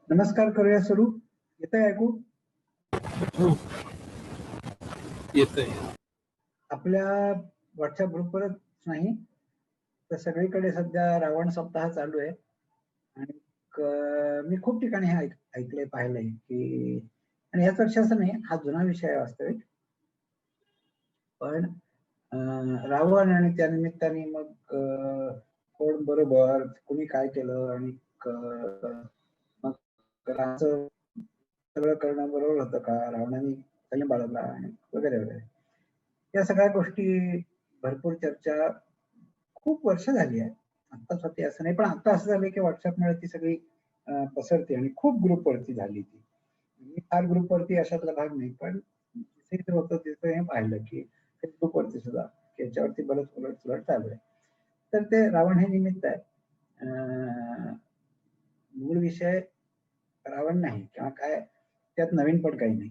नमस्कार, करूया सुरू. येतंय ऐकू? येतंय. आपल्या व्हॉट्सअप ग्रुपवरच नाही तर सगळीकडे सध्या रावण सप्ताह चालू आहे आणि मी खूप ठिकाणी हे ऐकलंय, पाहिलंय की, आणि यापेक्षा असं नाही, हा जुना विषय आहे वास्तविक, पण रावण आणि त्यानिमित्ताने मग कोण बरोबर, कोणी काय केलं आणि मग रावणाचं सगळं करणं बरोबर होतं का, रावणाने संयम बाळगला आणि वगैरे वगैरे. या सगळ्या गोष्टी भरपूर चर्चा खूप वर्ष झाली आहे. आत्ताच होती असं नाही, पण आता असं झालं की व्हॉट्सअपमुळे ती सगळी पसरते आणि खूप ग्रुपवरती झाली ती. मी फार ग्रुपवरती अशातला भाग नाही, पण जिथे होतं तिथे हे पाहिलं की फेसबुकवरती सुद्धा याच्यावरती बरंच उलट चालू आहे. तर ते रावण हे निमित्त आहे. मूळ विषय रावण नाही किंवा काय, त्यात नवीन पण काही नाही.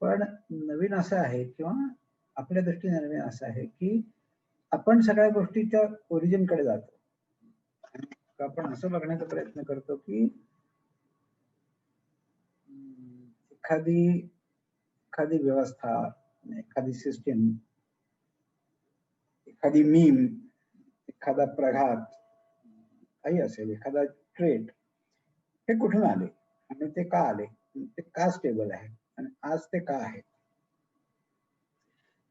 पण नवीन असं आहे किंवा आपल्या दृष्टीने नवीन असं आहे की आपण सगळ्या गोष्टीच्या ओरिजिन कडे जातो. आपण असं बघण्याचा प्रयत्न करतो की एखादी व्यवस्था, एखादी सिस्टीम, एखादी मीम, एखादा प्रघात, काही असेल, एखादा ट्रेट, हे कुठून आले आणि ते का आले, ते का स्टेबल आहे आणि आज ते का आहे.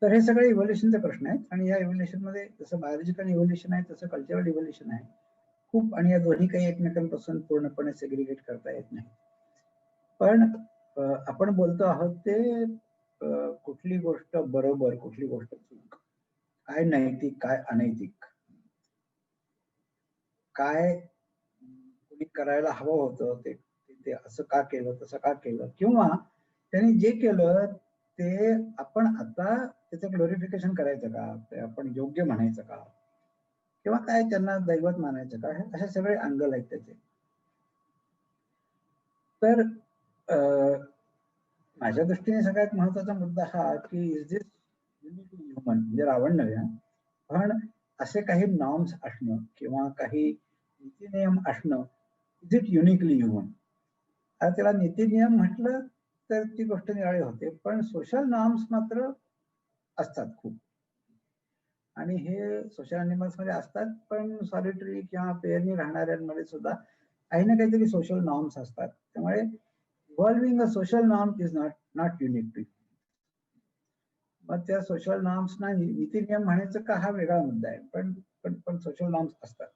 तर हे सगळे इव्होल्युशनचे प्रश्न आहेत आणि या इव्होल्युशन मध्ये जसं बायोलॉजिकल इव्होल्युशन आहे तसं कल्चरल इव्होल्युशन आहे खूप, आणि या दोन्ही काही एकमेकांपासून पूर्णपणे सेग्रिगेट करता येत नाही. पण आपण बोलतो आहोत ते कुठली गोष्ट बरोबर, कुठली गोष्ट चूक, काय नैतिक, काय अनैतिक, काय कोणी करायला हवं होतं ते असं का केलं, तसं का केलं, किंवा त्यांनी जे केलं ते आपण आता त्याचं ग्लोरिफिकेशन करायचं का, ते आपण योग्य म्हणायचं का, किंवा काय त्यांना दैवत मानायचं का, असे सगळे अँगल आहेत त्याचे. तर माझ्या दृष्टीने सगळ्यात महत्वाचा मुद्दा हा की इज दिस युनिकली ह्युमन, म्हणजे रावण नव्हे, पण असे काही नॉर्म्स असणं किंवा काही नीतिनियम असणं, इज इट युनिकली ह्युमन. आता त्याला नीतिनियम म्हटलं तर ती गोष्ट निराळी होते, पण सोशल नॉर्म्स मात्र असतात खूप, आणि हे सोशल अॅनिमल्स मध्ये असतात, पण सॉलिटरी किंवा पेअरनी राहणाऱ्यांमध्ये सुद्धा काही ना काहीतरी सोशल नॉर्म्स असतात. त्यामुळे evolving a social norm is not unique to. मग त्या सोशल नॉर्म्सना नीतिनियम म्हणायचं का, हा वेगळा मुद्दा आहे, पण सोशल नॉर्म्स असतात.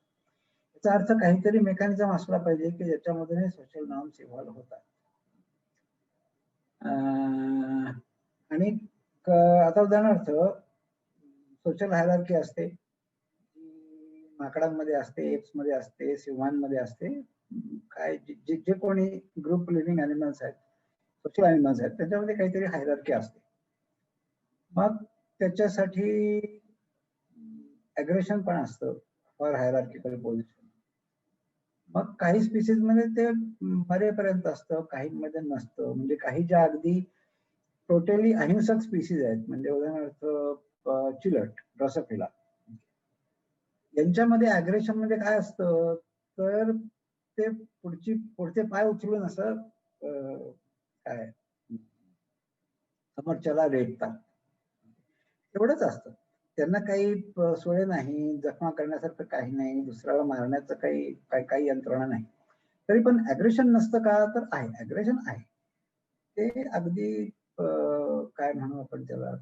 याचा अर्थ काहीतरी मेकॅनिझम असला पाहिजे की ज्याच्यामध्ये सोशल नॉर्म्स इव्हॉल्व्ह होतात. आणि आता उदाहरणार्थ सोशल हायरार्की असते, माकडांमध्ये असते, एप्स मध्ये असते, सिंहांमध्ये असते, काय जे कोणी ग्रुप लिव्हिंग अॅनिमल्स आहेत, सोशल अॅनिमल्स आहेत, त्याच्यामध्ये काहीतरी हायरार्की असते. मग त्याच्यासाठी अग्रेशन पण असतं फॉर हायरार्किकल पोझिशन. मग काही स्पीसीज मध्ये ते मरेपर्यंत असतं, काहींमध्ये नसतं. म्हणजे काही ज्या अगदी टोटली अहिंसक स्पीसीज आहेत, म्हणजे उदाहरणार्थ चिलट, ड्रोसोफिला, यांच्यामध्ये अग्रेशन म्हणजे काय असतं, तर ते पुढचे पाय उचलून असं काय समोरच्याला रेटतात, एवढंच असतं. त्यांना काही सोय नाही, जखमा करण्यासारखं काही नाही, दुसऱ्याला मारण्याचं काही यंत्रणा नाही. तरी पण अग्रेशन नसतं का, तर आहे, अग्रेशन आहे. ते अगदी काय म्हणू आपण त्याला,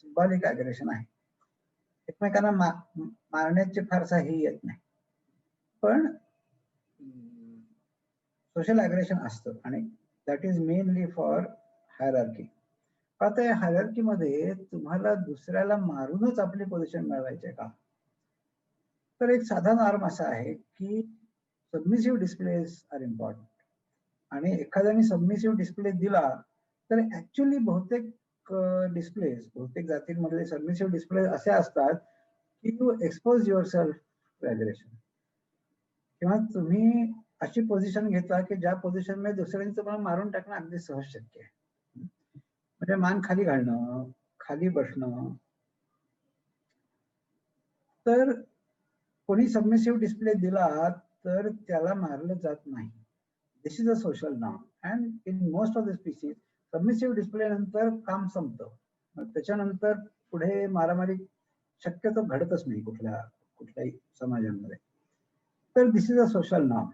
सिंबॉलिक अग्रेशन आहे. एकमेकांना मारण्याचे फारसा हे येत नाही, पण सोशल अग्रेशन असतं, आणि that is mainly for hierarchy. आता या हायरार्की मध्ये तुम्हाला दुसऱ्याला मारूनच आपली पोझिशन मिळवायची का, तर एक साधा नॉर्म असा आहे की सबमिसिव्ह डिस्प्लेस आर इम्पॉर्टंट. आणि एखाद्याने सबमिसिव्ह डिस्प्ले दिला तर ऍक्च्युअली बहुतेक डिस्प्लेस, बहुतेक जातींमधले सबमिसिव्ह डिस्प्ले असे असतात की you expose yourself to aggression, किंवा तुम्ही अशी पोझिशन घेता की ज्या पोझिशन मध्ये दुसऱ्यांनी तुम्हाला मारून टाकणं अगदी सहज शक्य आहे. म्हणजे मान खाली घालणं, खाली बसणं. तर कोणी सबमिसिव्ह डिस्प्ले दिला तर त्याला मारलं जात नाही, this is a social norm. And in most of the species submissive display नंतर काम संपतं. मग त्याच्यानंतर पुढे मारामारी शक्यतो घडतच नाही कुठल्याही समाजामध्ये. तर दिस इज अ सोशल नॉर्म.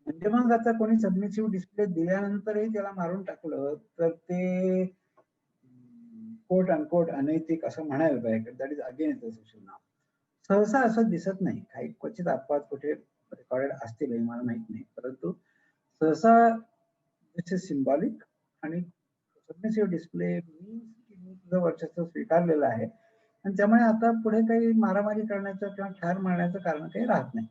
म्हणजे मग आता कोणी सबमिसिव्ह डिस्प्ले दिल्यानंतरही त्याला मारून टाकलं तर ते कोट अनकोट अनैतिक असं म्हणायला पाहिजे. That is again is a social norm. सहसा असं दिसत नाही. काही क्वचित अपवाद कुठे रेकॉर्डेड असतील मला माहित नाही, परंतु सहसा दिस इज सिम्बॉलिक. आणि सबमिसिव्ह डिस्प्ले मी तुझं वर्चस्व स्वीकारलेलं आहे आणि त्यामुळे आता पुढे काही मारामारी करण्याचं किंवा ठार मारण्याचं कारण काही राहत नाही.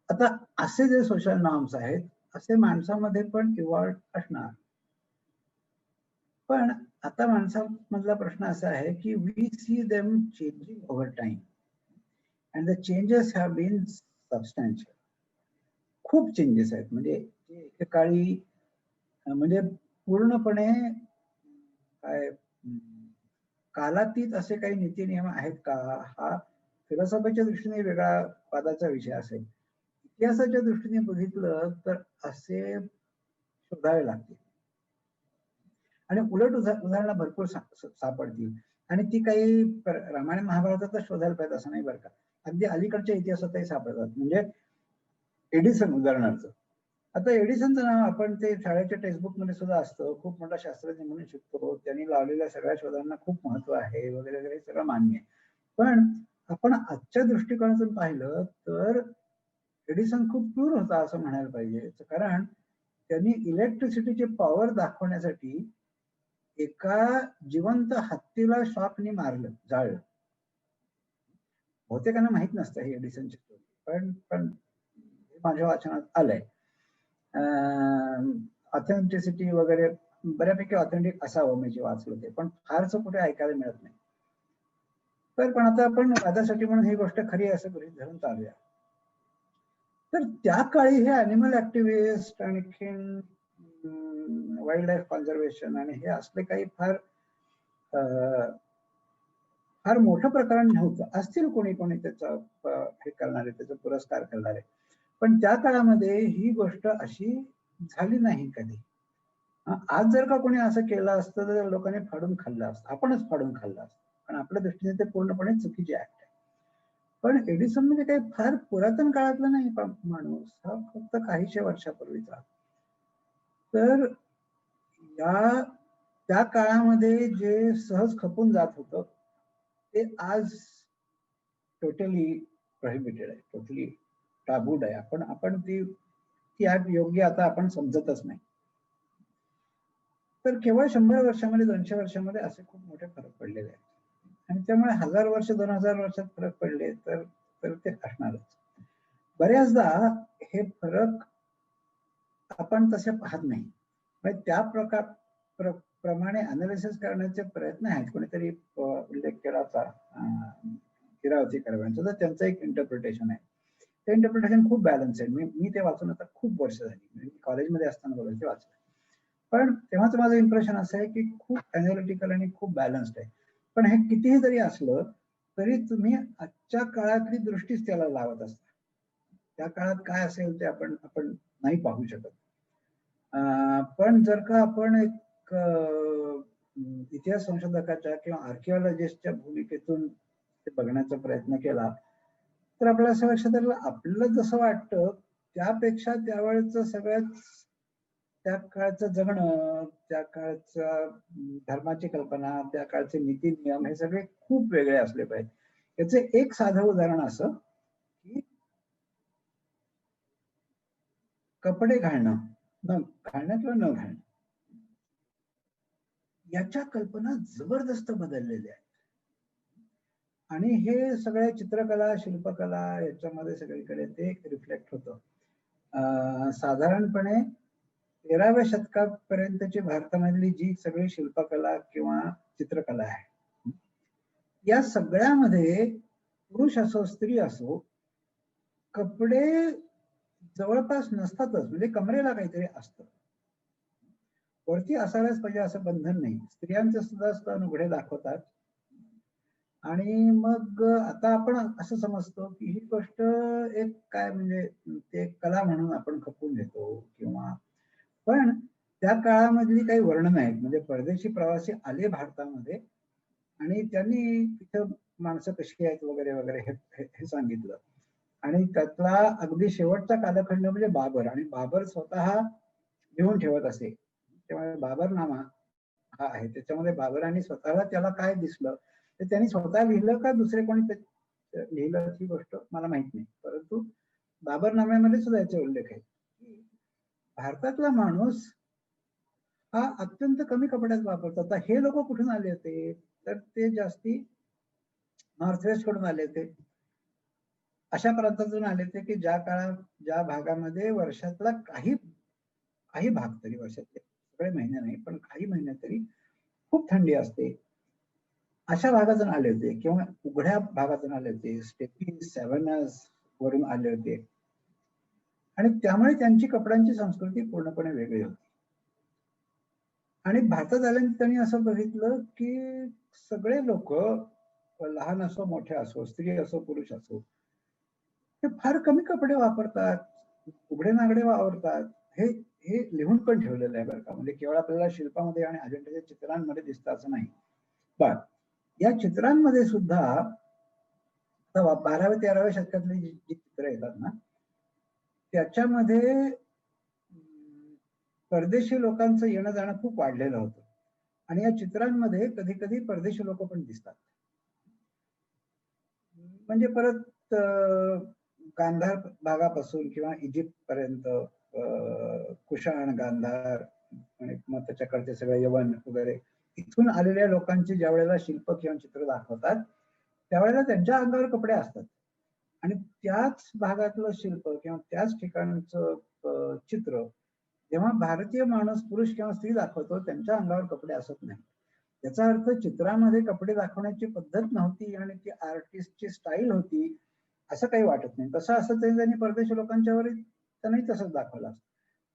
आता असे जे सोशल नॉर्म्स आहेत असे माणसामध्ये पण इव्हॉल्व असणार. पण आता माणसामधला प्रश्न असा आहे की we see them changing over time and the changes have been substantial. खूप चेंजेस आहेत. म्हणजे एकेकाळी म्हणजे पूर्णपणे काय कालातीत असे काही नीती नियम आहेत का, हा फिलॉसॉफीच्या दृष्टीने वेगळा वादाचा विषय असेल. इतिहासाच्या दृष्टीने बघितलं तर असे शोधावे लागतील आणि उलट उदाहरणं भरपूर सापडतील. आणि ती काही रामायण महाभारतातच शोधायला पाहिजे असं नाही बरं का. अगदी अलीकडच्या इतिहासातही सापडतात. म्हणजे एडिसन उदाहरणार्थ. आता एडिसनचं नाव आपण ते शाळेच्या टेक्स्टबुक मध्ये सुद्धा असतं. खूप मोठा शास्त्रज्ञ म्हणून शिकतो. त्यांनी लावलेल्या सगळ्या शोधांना खूप महत्व आहे वगैरे वगैरे सगळं मान्य आहे. पण आपण आजच्या दृष्टिकोनातून पाहिलं तर एडिसन खूप क्रूर होता असं म्हणायला पाहिजे. कारण त्यांनी इलेक्ट्रिसिटीची पॉवर दाखवण्यासाठी एका जिवंत हत्तीला शॉकने मारलं, जाळलं. बहुतेकांना माहित नसतं ही एडिसनची स्टोरी, पण माझ्या वाचनात आलंय. ऑथेंटिसिटी वगैरे बऱ्यापैकी ऑथेंटिक असावं मी जे वाचलं ते, पण फारसं कुठे ऐकायला मिळत नाही. तर पण आता आपण वादासाठी म्हणून ही गोष्ट खरी असं गृहीत धरून चालूया. तर त्या काळी हे अॅनिमल ऍक्टिव्हिस्ट आणखीन वाईल्ड लाईफ कॉन्झर्वेशन आणि हे असले काही फार मोठं प्रकरण नव्हतं. असतील कोणी त्याचा हे करणारे, त्याचा पुरस्कार करणारे, पण त्या काळामध्ये ही गोष्ट अशी झाली नाही कधी. आज जर का कोणी असं केलं असतं तर लोकांनी फाडून खाल्लं असतं, आपणच फाडून खाल्लं असतं. पण आपल्या दृष्टीने ते पूर्णपणे चुकीचे ऍक्ट आहे. पण एडिसन म्हणजे काही फार पुरातन काळातला नाही माणूस, हा फक्त काहीशे वर्षापूर्वीचा. तर त्या काळामध्ये जे सहज खपून जात होतं ते आज टोटली प्रोहिबिटेड आहे, टोटली टाबूड आहे. आपण ती योग्य आता आपण समजतच नाही. तर केवळ 100 वर्षामध्ये 200 वर्षामध्ये असे खूप मोठे फरक पडलेले आहेत. आणि त्यामुळे 1000 वर्ष 2000 वर्षात फरक पडले तर ते असणारच. बऱ्याचदा हे फरक आपण तसे पाहत नाही. त्या प्रमाणे अनालिसिस करण्याचे प्रयत्न आहेत. कोणीतरी उल्लेख केला होता हिरावती कर्व्यांचा, तर त्यांचं एक इंटरप्रिटेशन आहे. ते इंटरप्रिटेशन खूप बॅलन्स आहे. मी ते वाचून आता खूप वर्ष झाली, मी कॉलेजमध्ये असताना वगैरे ते वाचलं. पण तेव्हाच माझं इम्प्रेशन असं आहे की खूप अनालिटिकल आणि खूप बॅलन्स्ड आहे. पण हे कितीही जरी असलं तरी तुम्ही आजच्या काळातली दृष्टीच त्याला लावत असता. त्या काळात काय असेल ते आपण नाही पाहू शकत. पण जर का आपण एक इतिहास संशोधकाच्या किंवा आर्किओलॉजिस्टच्या भूमिकेतून ते बघण्याचा प्रयत्न केला तर आपल्याला असं लक्षात आलं आपल्याला जसं वाटतं त्यापेक्षा त्यावेळेचं सगळ्यात त्या काळचं जगणं, त्या काळचा धर्माची कल्पना, त्या काळचे नीती नियम हे सगळे खूप वेगळे असले पाहिजे. याचे एक साधं उदाहरण असं की कपडे घालणं, न किंवा न घालणं, याच्या कल्पना जबरदस्त बदललेल्या आहेत. आणि हे सगळ्या चित्रकला, शिल्पकला याच्यामध्ये सगळीकडे ते रिफ्लेक्ट होतं. साधारणपणे 13व्या शतकापर्यंतची भारतामधली जी सगळी शिल्पकला किंवा चित्रकला आहे या सगळ्यामध्ये पुरुष असो स्त्री असो कपडे जवळपास नसतातच. म्हणजे कमरेला काहीतरी असतं, वरती असायलाच पाहिजे असं बंधन नाही. स्त्रियांचे सुद्धा स्तन उघडे दाखवतात आणि मग आता आपण असं समजतो की ही गोष्ट एक काय म्हणजे ते कला म्हणून आपण खपवून घेतो किंवा, पण त्या काळामधली काही वर्णन आहेत म्हणजे परदेशी प्रवासी आले भारतामध्ये आणि त्यांनी तिथं माणसं कशी आहेत वगैरे वगैरे हे सांगितलं. आणि त्यातला अगदी शेवटचा कालखंड म्हणजे बाबर, आणि बाबर स्वतः लिहून ठेवत असे. त्यामुळे बाबरनामा हा आहे, त्याच्यामध्ये बाबरांनी स्वतःला त्याला काय दिसलं ते त्यांनी स्वतः लिहिलं का दुसरे कोणी लिहिलं ही गोष्ट मला माहित नाही, परंतु बाबरनाम्यामध्ये सुद्धा याचे उल्लेख आहे की भारतातला माणूस हा अत्यंत कमी कपड्यात वापरतो. आता हे लोक कुठून आले होते, तर ते जास्ती नॉर्थ वेस्ट कडून आले होते, अशा प्रांतातून आले होते की ज्या भागामध्ये वर्षातला काही भाग तरी, वर्षातले सगळे महिने नाही पण काही महिने तरी खूप थंडी असते, अशा भागातून आले होते किंवा उघड्या भागातून आले होते, स्टेपी सॅव्हॅनास वरून आले होते. आणि त्यामुळे त्यांची कपड्यांची संस्कृती पूर्णपणे वेगळी होती. आणि भारतात आल्यानंतर त्यांनी असं बघितलं की सगळे लोक, लहान असो मोठे असो, स्त्री असो पुरुष असो, ते फार कमी कपडे वापरतात, उघडे नागडे वापरतात. हे हे लिहून पण ठेवलेलं आहे बरं का, म्हणजे केवळ आपल्याला शिल्पामध्ये आणि अजिंठ्याच्या चित्रांमध्ये दिसतं असं नाही. पण या चित्रांमध्ये सुद्धा 12व्या-13व्या शतकातली जी चित्र येतात ना, त्याच्यामध्ये परदेशी लोकांचं येणं जाणं खूप वाढलेलं होतं. आणि या चित्रांमध्ये कधी कधी परदेशी लोक पण दिसतात. म्हणजे परत गांधार भागापासून किंवा इजिप्त पर्यंत, कुशाण, गांधार आणि मग त्याच्याकडचे सगळे यवन वगैरे इथून आलेल्या लोकांची ज्या वेळेला शिल्प किंवा चित्र दाखवतात त्यावेळेला त्यांच्या अंगावर कपडे असतात, आणि त्याच भागातलं शिल्प किंवा त्याच ठिकाणचं चित्र जेव्हा भारतीय माणूस पुरुष किंवा स्त्री दाखवतो त्यांच्या अंगावर कपडे असत नाही. याचा अर्थ चित्रामध्ये कपडे दाखवण्याची पद्धत नव्हती आणि ती आर्टिस्टची स्टाईल होती असं काही वाटत नाही. तसं असं त्यांनी परदेशी लोकांच्यावर त्यांनाही तसंच दाखवलं.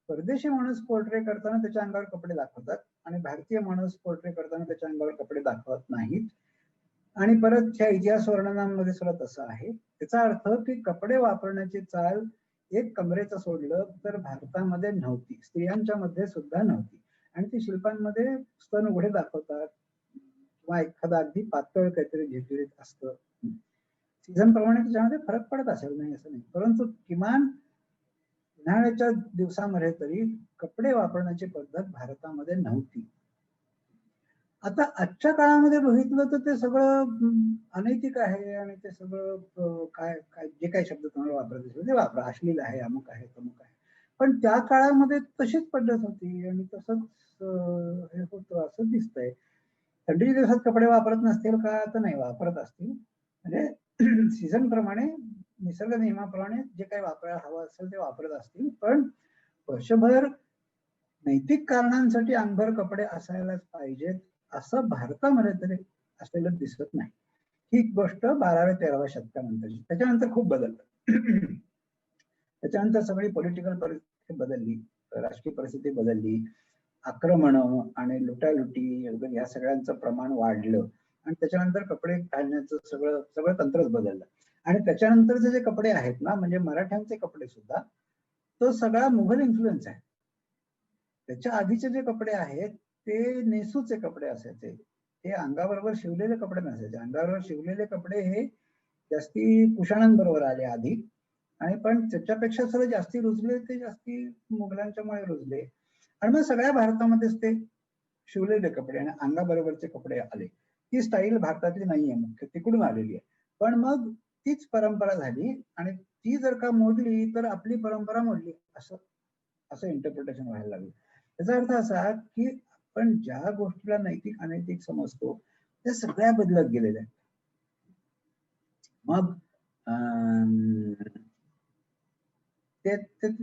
परदेशी माणूस पोर्ट्रे करताना त्याच्या अंगावर कपडे दाखवतात आणि भारतीय माणूस पोर्ट्रे करताना त्याच्या अंगावर कपडे दाखवत नाहीत. आणि परत ह्या इतिहास वर्णनांमध्ये सुद्धा तसं आहे. त्याचा अर्थ की कपडे वापरण्याची चाल एक कमरेचं सोडलं तर भारतामध्ये नव्हती, स्त्रियांच्या मध्ये सुद्धा नव्हती. आणि ती शिल्पांमध्ये स्तन उघडे दाखवतात किंवा एखादा अगदी पातळ काहीतरी घेतलेलं असतं. सीझन प्रमाणे त्याच्यामध्ये फरक पडत असेल, नाही असं नाही, परंतु किमान उन्हाळ्याच्या दिवसामध्ये तरी कपडे वापरण्याची पद्धत भारतामध्ये नव्हती. आता आजच्या काळामध्ये बघितलं तर ते सगळं अनैतिक आहे आणि ते सगळं काय काय जे काही शब्द तुम्हाला वापरत ते वापरा, अश्लील आहे, अमुक आहे, तमुक आहे. पण त्या काळामध्ये तशीच पद्धत होती आणि तसंच हे होतं असं दिसतंय. थंडीच्या दिवसात कपडे वापरत नसतील का, तर नाही वापरत असतील. म्हणजे सीझन प्रमाणे, निसर्ग नियमाप्रमाणे जे काही वापरायला हवं असेल ते वापरत असतील, पण वर्षभर नैतिक कारणांसाठी अंगभर कपडे असायलाच पाहिजेत असं भारतामध्ये तरी असलेलं दिसत नाही. ही गोष्ट 12व्या-13व्या शतकानंतरची. त्याच्यानंतर खूप बदललं. त्याच्यानंतर सगळी पॉलिटिकल परिस्थिती बदलली, राजकीय परिस्थिती बदलली, आक्रमण आणि लुटालुटी वगैरे या सगळ्यांचं प्रमाण वाढलं आणि त्याच्यानंतर कपडे घालण्याचं सगळं सगळं तंत्रच बदललं. आणि त्याच्यानंतरचे जे कपडे आहेत ना, म्हणजे मराठ्यांचे कपडे सुद्धा, तो सगळा मुघल इन्फ्लुएन्स आहे. त्याच्या आधीचे जे कपडे आहेत ते नेसूचे कपडे असायचे, ते अंगाबरोबर शिवलेले कपडे नसायचे. अंगाबरोबर शिवलेले कपडे हे जास्ती कुशाणांबरोबर आले आधी, आणि पण त्याच्यापेक्षा सगळं जास्ती रुजले ते जास्ती मुघलांच्यामुळे रुजले. आणि मग सगळ्या भारतामध्येच ते शिवलेले कपडे आणि अंगाबरोबरचे कपडे आले. ती स्टाईल भारतातली नाहीये, मुख्य तिकडून आलेली आहे. पण मग तीच परंपरा झाली आणि ती जर का मोडली तर आपली परंपरा मोडली असं असं इंटरप्रिटेशन व्हायला लागलं. त्याचा अर्थ असा की आपण ज्या गोष्टीला नैतिक अनैतिक समजतो त्या सगळ्या बदलत गेलेल्या आहेत. मग ते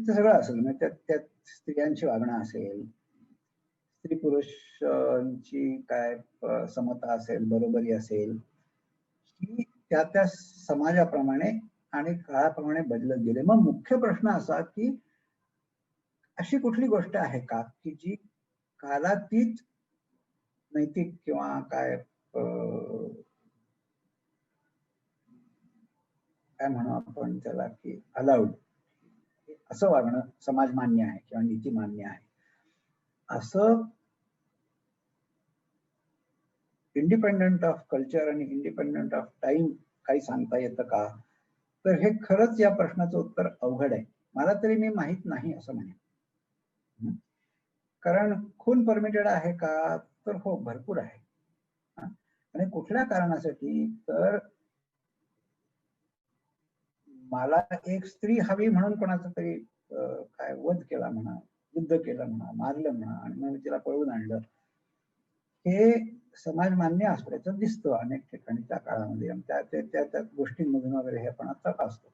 सगळं असेल, म्हणजे त्यात स्त्रियांची वागणं असेल, स्त्री पुरुषांची काय समता असेल, बरोबरी असेल, ही त्या त्या समाजाप्रमाणे आणि काळाप्रमाणे बदलत गेले. मग मुख्य प्रश्न असा की अशी कुठली गोष्ट आहे का की जी कालातीत नैतिक किंवा काय काय म्हणू आपण त्याला की अलाउड, असं वागणं समाज मान्य आहे किंवा नीती मान्य आहे, असं इंडिपेंडंट ऑफ कल्चर आणि इंडिपेंडंट ऑफ टाइम काही सांगता येतं का? तर हे खरंच या प्रश्नाचं उत्तर अवघड आहे. मला तरी मी माहित नाही असं म्हणेन. कारण खून परमिटेड आहे का? तर हो, भरपूर आहे. आणि कुठल्या कारणासाठी? तर मला एक स्त्री हवी म्हणून कोणाचा तरी काय वध केला म्हणा, युद्ध केलं म्हणा, मारलं म्हणा आणि मग तिला पळवून आणलं, हे समाज मान्य असल्याचं दिसतं अनेक ठिकाणी त्या काळामध्ये. त्या गोष्टींमधून वगैरे हे आपण आता असतो.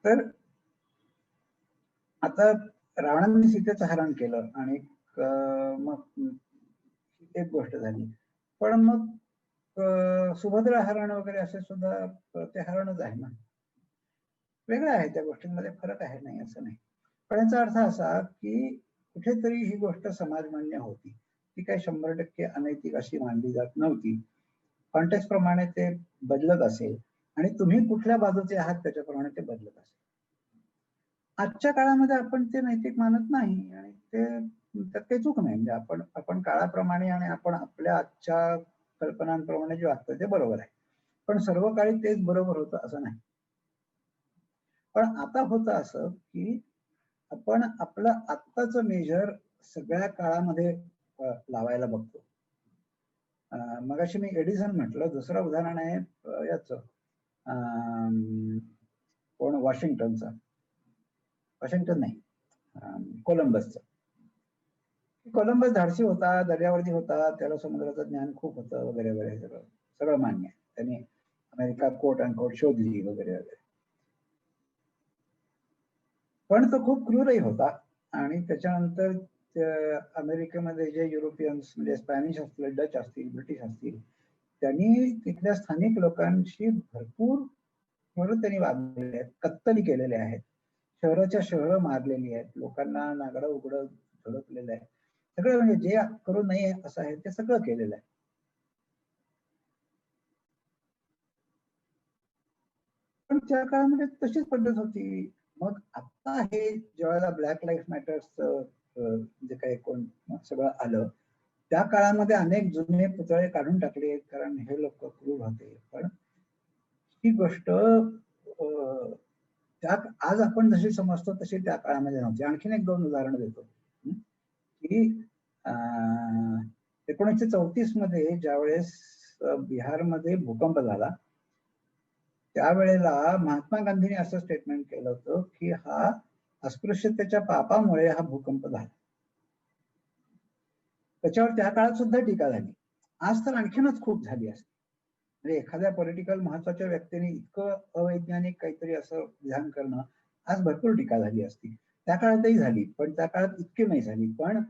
तर आता रावणाने सीतेचं हरण केलं आणि मग एक गोष्ट झाली. पण मग सुभद्रा हरण वगैरे असे सुद्धा ते हरणच आहे ना. वेगळं आहे, त्या गोष्टींमध्ये फरक आहे, नाही असं नाही. पण याचा अर्थ असा की कुठेतरी ही गोष्ट समाजमान्य होती. ती काही 100% अनैतिक अशी मानली जात नव्हती. कॉन्टेक्स्ट प्रमाणे ते बदलत असेल आणि तुम्ही कुठल्या बाजूचे आहात त्याच्याप्रमाणे ते बदलत असेल. आजच्या काळामध्ये आपण ते नैतिक मानत नाही आणि ते त्यात काही चूक नाही. म्हणजे आपण काळाप्रमाणे आणि आपण आपल्या आजच्या कल्पनांप्रमाणे जे वागतो ते बरोबर आहे. पण सर्व काळी तेच बरोबर होतं असं नाही. पण आता होतं असं की आपण आपलं आत्ताचं मेजर सगळ्या काळामध्ये लावायला बघतो. मगाशी मी एडिसन म्हटलं, दुसरं उदाहरण आहे याच कोण, वॉशिंग्टनचं, वॉशिंग्टन नाही, कोलंबसचं. कोलंबस धाडसी होता, दर्यावरती होता, त्याला समुद्राचं ज्ञान खूप होतं वगैरे वगैरे, सगळं मान्य आहे. त्यांनी अमेरिका कोट अँड कोट शोधली वगैरे वगैरे. पण तो खूप क्रूरही होता आणि त्याच्यानंतर अमेरिकेमध्ये जे युरोपियन्स म्हणजे स्पॅनिश असतील, डच असतील, ब्रिटिश असतील, त्यांनी तिथल्या स्थानिक लोकांशी भरपूर त्यांनी वागलेले आहेत, कत्तली केलेल्या आहेत, शहराच्या शहरं मारलेली आहेत, लोकांना नागडं उघडं झडकलेलं आहे, सगळं म्हणजे जे करू नये असं आहे ते सगळं केलेलं आहे. पण त्या काळामध्ये तशीच पद्धत होती. मग आता हे ज्यावेळेला ब्लॅक लाईफ मॅटर्सचं जे काही कोण सगळं आलं, त्या काळामध्ये अनेक जुने पुतळे काढून टाकले कारण हे लोक क्रूर होते. पण ही गोष्ट त्या आज आपण जशी समजतो तशी त्या काळामध्ये नव्हती. आणखीन एक दोन उदाहरणं देतो की 1934 मध्ये ज्यावेळेस बिहारमध्ये भूकंप झाला, त्यावेळेला महात्मा गांधींनी असं स्टेटमेंट केलं होतं की हा अस्पृश्यतेच्या पापामुळे हा भूकंप झाला. त्याच्यावर त्या काळात सुद्धा टीका झाली. आज तर आणखीनच खूप झाली असते. म्हणजे एखाद्या पॉलिटिकल महत्वाच्या व्यक्तीने इतकं अवैज्ञानिक काहीतरी असं विधान करणं, आज भरपूर टीका झाली असती. त्या काळातही झाली, पण त्या काळात इतकी नाही झाली. पण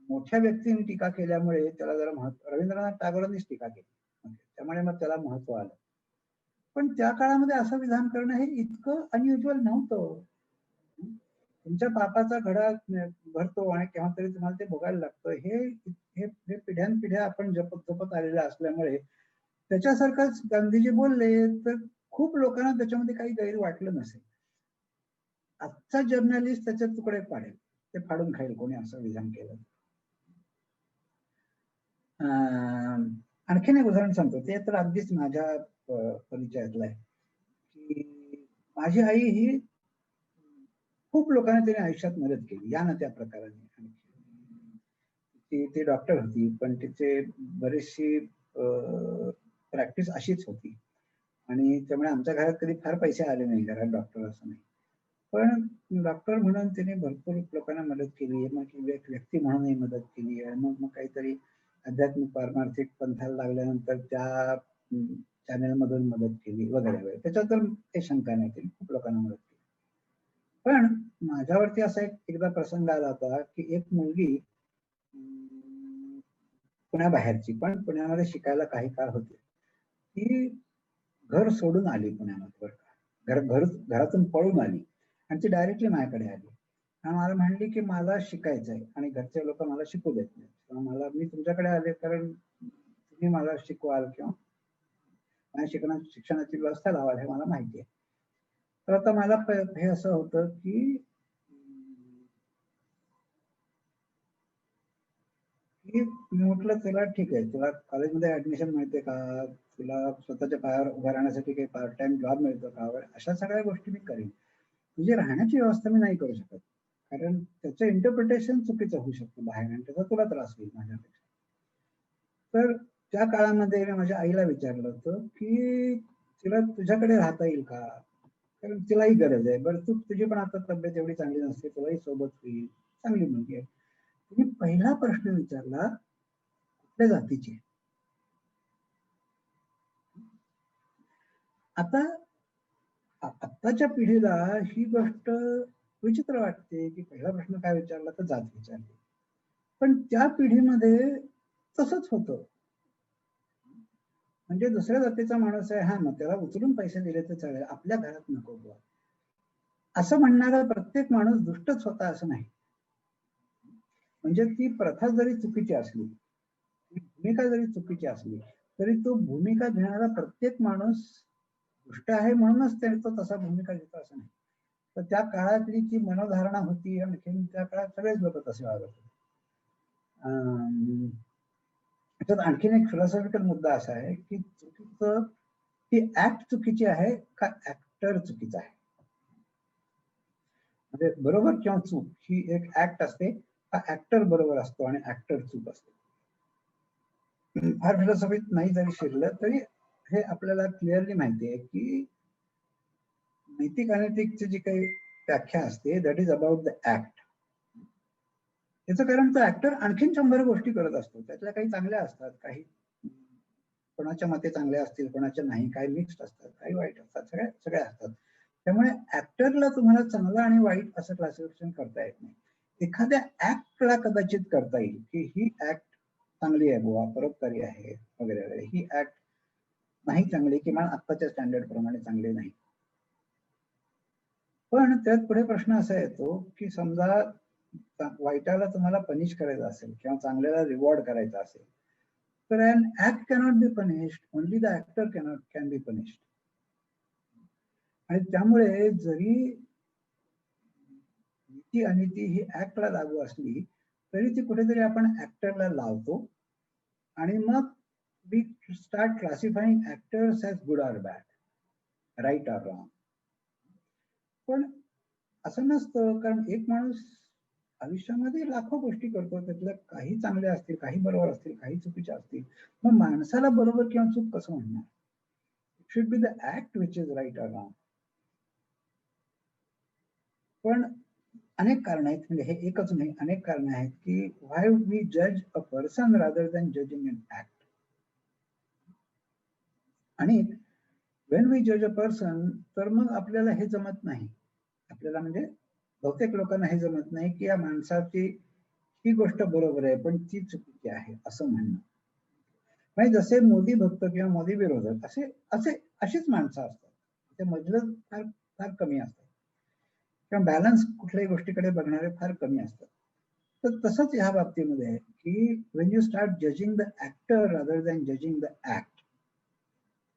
मोठ्या व्यक्तीने टीका केल्यामुळे त्याला जरा महत्व, रवींद्रनाथ टागोरांनीच टीका केली, त्यामुळे मग त्याला महत्व आलं. पण त्या काळामध्ये असं विधान करणं हे इतकं अनयुज्युअल नव्हतं. तुमच्या पापाचा घडा भरतो आणि केव्हा तरी तुम्हाला ते भोगायला लागतं. हे पिढ्यानपिढ्या आपण जपत आलेलं असल्यामुळे त्याच्यासारखंच गांधीजी बोलले तर खूप लोकांना त्याच्यामध्ये काही गैर वाटलं नसेल. आजचा जर्नलिस्ट त्याचे तुकडे पाडेल, ते फाडून खाईल कोणी असं विधान केलं. आणखीन एक उदाहरण सांगतो, ते तर अगदीच माझ्या परिचयातलं आहे की माझी आई ही खूप लोकांना तिने आयुष्यात मदत केली या ना त्या प्रकाराने. ती डॉक्टर होती, पण तिचे बरेचशी प्रॅक्टिस अशीच होती आणि त्यामुळे आमच्या घरात कधी फार पैसे आले नाही, घरात डॉक्टर असं नाही. पण डॉक्टर म्हणून तिने भरपूर लोकांना मदत केली, मग व्यक्ती म्हणूनही मदत केली आहे. मग काही आध्यात्मिक पारमार्थिक पंथाला लागल्यानंतर त्या चॅनलमधून मदत केली वगैरे वगैरे. त्याच्यात तर काही शंका नाही, तिने खूप लोकांना मदत केली. पण माझ्यावरती असा एकदा प्रसंग आला होता की एक मुलगी पुण्याबाहेरची, पण पुण्यामध्ये शिकायला काही काळ होती, ती घर सोडून आली पुण्यामध्ये, बरं का, घरातून पळून आली आणि ती डायरेक्टली माझ्याकडे आली आणि मला म्हणली की मला शिकायचंय आणि घरचे लोक मला शिकू देत नाही. किंवा मी तुमच्याकडे आले कारण तुम्ही मला शिकवाल किंवा माझ्या शिक्षणाची व्यवस्था लावाल हे मला माहिती आहे. तर आता मला हे असं होतं की म्हटलं तुला ठीक आहे, तुला कॉलेजमध्ये ऍडमिशन मिळते का, तुला स्वतःच्या पायावर उभा राहण्यासाठी काही पार्ट टाइम जॉब मिळतो का, अशा सगळ्या गोष्टी मी करेन. तुझी राहण्याची व्यवस्था मी नाही करू शकत कारण त्याचं इंटरप्रिटेशन चुकीचं होऊ शकतं बाहेर आणि त्याचा तुला त्रास होईल माझ्यापेक्षा. तर त्या काळामध्ये मी माझ्या आईला विचारलं होतं की तिला तुझ्याकडे राहता येईल का, कारण तिलाही गरज आहे. बरं तुझी पण आता तब्येत एवढी चांगली नसते, तुलाही सोबत होईल, चांगली मुलगी आहे. तिने पहिला प्रश्न विचारला, कुठल्या जातीची. आता आत्ताच्या पिढीला ही गोष्ट विचित्र वाटते की पहिला प्रश्न काय विचारला तर जात विचारली, पण त्या पिढीमध्ये तसंच होतं. म्हणजे दुसऱ्या जातीचा माणूस आहे, हा मग त्याला उचलून पैसे दिले तर चालेल, आपल्या घरात नको बुवा, असं म्हणणारा प्रत्येक माणूस दुष्टच होता असं नाही. म्हणजे ती प्रथा जरी चुकीची असली, भूमिका जरी चुकीची असली, तरी तो भूमिका घेणारा प्रत्येक माणूस दुष्ट आहे म्हणूनच तो तसा भूमिका घेतो असं नाही. तर त्या काळातली जी मनोधारणा होती, आणखी त्या काळात सगळेच लोक तसे वागत होते. त्याच्यात आणखीन एक फिलॉसॉफिकल मुद्दा असा आहे की चुकीचं ती ऍक्ट चुकीची आहे का ऍक्टर चुकीचा आहे. म्हणजे बरोबर किंवा चूक ही एक ऍक्ट असते का ऍक्टर बरोबर असतो आणि ऍक्टर चूक असतो. फार फिलॉसॉफीत नाही जरी शिरलं तरी हे आपल्याला क्लिअरली माहिती आहे की नैतिक अनैतिकची जी काही व्याख्या असते that is about the act. याचं कारण तो ऍक्टर आणखीन 100 गोष्टी करत असतो, त्यातल्या काही चांगल्या असतात, काही कोणाच्या मते चांगल्या असतील, कोणाच्या नाही, काही मिक्स्ड असतात, काही वाईट असतात, सगळ्या असतात. त्यामुळे ऍक्टरला तुम्हाला चांगला आणि वाईट असं क्लासिफिकेशन करता येत नाही. एखाद्या ऍक्टला कदाचित करता येईल की ही ऍक्ट चांगली आहे बुवा, परोपकारी आहे वगैरे वगैरे, ही ऍक्ट नाही चांगली, किंवा आत्ताच्या स्टँडर्ड प्रमाणे चांगली नाही. पण त्यात पुढे प्रश्न असा येतो की समजा वाईटाला तुम्हाला पनिश करायचं असेल किंवा चांगल्याला रिवॉर्ड करायचा असेल, तर an act cannot be punished, only the actor can be punished. आणि त्यामुळे जरी नीती अनिती ही ऍक्टला लागू असली तरी ती कुठेतरी आपण ऍक्टरला लावतो आणि मग we start classifying actors as good or bad, right or wrong. पण असं नसतं, कारण एक माणूस आयुष्यामध्ये लाखो गोष्टी करतो, त्यातल्या काही चांगल्या असतील, काही बरोबर असतील, काही चुकीच्या असतील. मग माणसाला बरोबर किंवा चूक कसं म्हणणार. It should be the act which is right or wrong. पण अनेक कारण आहेत, म्हणजे हे एकच नाही, अनेक कारण आहेत की व्हाय वी जज a person rather than judging an act. आणि वेन वी जज अ पर्सन, तर मग आपल्याला हे जमत नाही, आपल्याला म्हणजे बहुतेक लोकांना हे जमत नाही की या माणसाची ही गोष्ट बरोबर आहे पण ती चुकीची आहे असं म्हणणं. म्हणजे जसे मोदी भक्त किंवा मोदी विरोधक अशीच माणसं असतात, ते मधलं फार फार कमी असतात किंवा बॅलन्स कुठल्याही गोष्टीकडे बघणारे फार कमी असतात. तर तसंच ह्या बाबतीमध्ये आहे की Wien you start judging the actor rather than judging the act,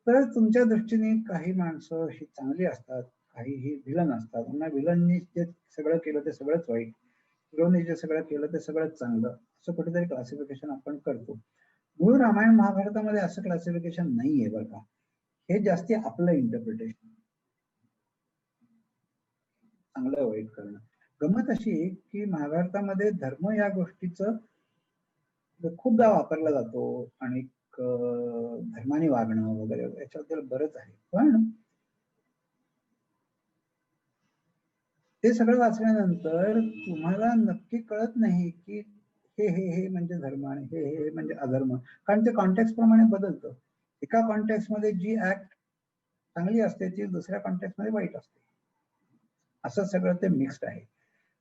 तर तुमच्या दृष्टीने काही माणसं ही चांगली असतात, काही ही विलन असतात. पुन्हा विलननी जे सगळं केलं ते सगळंच वाईट, हिरोनी जे सगळं केलं ते सगळंच चांगलं, असं कुठेतरी क्लासिफिकेशन आपण करतो. मूळ रामायण महाभारतामध्ये असं क्लासिफिकेशन नाहीये बरं का, हे जास्ती आपलं इंटरप्रिटेशन, चांगलं वाईट करणं. गमत अशी की महाभारतामध्ये धर्म या गोष्टीचं खूपदा वापरला जातो आणि धर्माने वागणं वगैरे याच्याबद्दल बरंच आहे, पण ते सगळं वाचल्यानंतर तुम्हाला नक्की कळत नाही की हे म्हणजे धर्म आणि हे म्हणजे अधर्म, कारण ते कॉन्टेक्स्ट प्रमाणे बदलतं. एका कॉन्टेक्स्ट मध्ये जी ऍक्ट चांगली असते ती दुसऱ्या कॉन्टेक्स्ट मध्ये वाईट असते, असं सगळं ते मिक्स्ड आहे.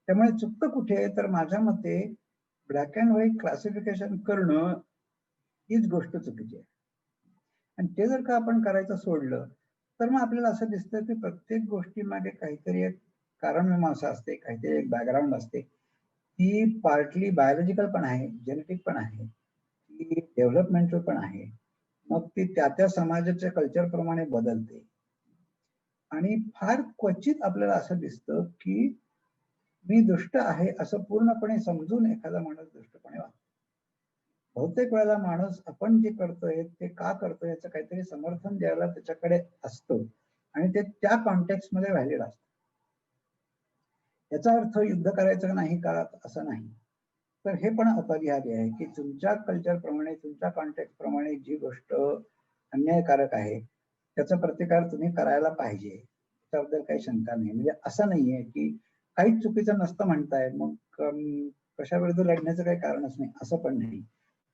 त्यामुळे चुकतं कुठे, तर माझ्या मते ब्लॅक अँड व्हाईट क्लासिफिकेशन करणं हीच गोष्ट चुकीची आहे. आणि ते जर का आपण करायचं सोडलं तर मग आपल्याला असं दिसतं की प्रत्येक गोष्टीमागे काहीतरी एक कारण मीमांसा असते, काहीतरी एक बॅकग्राऊंड असते, ती पार्टली बायोलॉजिकल पण आहे, जेनेटिक पण आहे, ती डेव्हलपमेंटल पण आहे. मग ती त्या त्या समाजाच्या कल्चर प्रमाणे बदलते. आणि फार क्वचित आपल्याला असं दिसतं की मी दुष्ट आहे असं पूर्णपणे समजून एखादा माणूस दुष्टपणे वागतो. बहुतेक वेळेला माणूस आपण जे करतोय ते का करतोय याचं काहीतरी समर्थन द्यायला त्याच्याकडे असतं आणि ते त्या कॉन्टेक्स्ट मध्ये व्हॅलिड असतं. याचा अर्थ युद्ध करायचं नाही का असं नाही. तर हे पण अपरिहार्य आहे की तुमच्या कल्चर प्रमाणे तुमच्या कॉन्टेक्स्ट प्रमाणे जी गोष्ट अन्यायकारक आहे त्याचा प्रतिकार तुम्ही करायला पाहिजे, त्याबद्दल काही शंका नाही. म्हणजे असं नाहीये की काहीच चुकीचं नसतं म्हणताय मग कशाविरुद्ध लढण्याचं काही कारणच नाही असं पण नाही.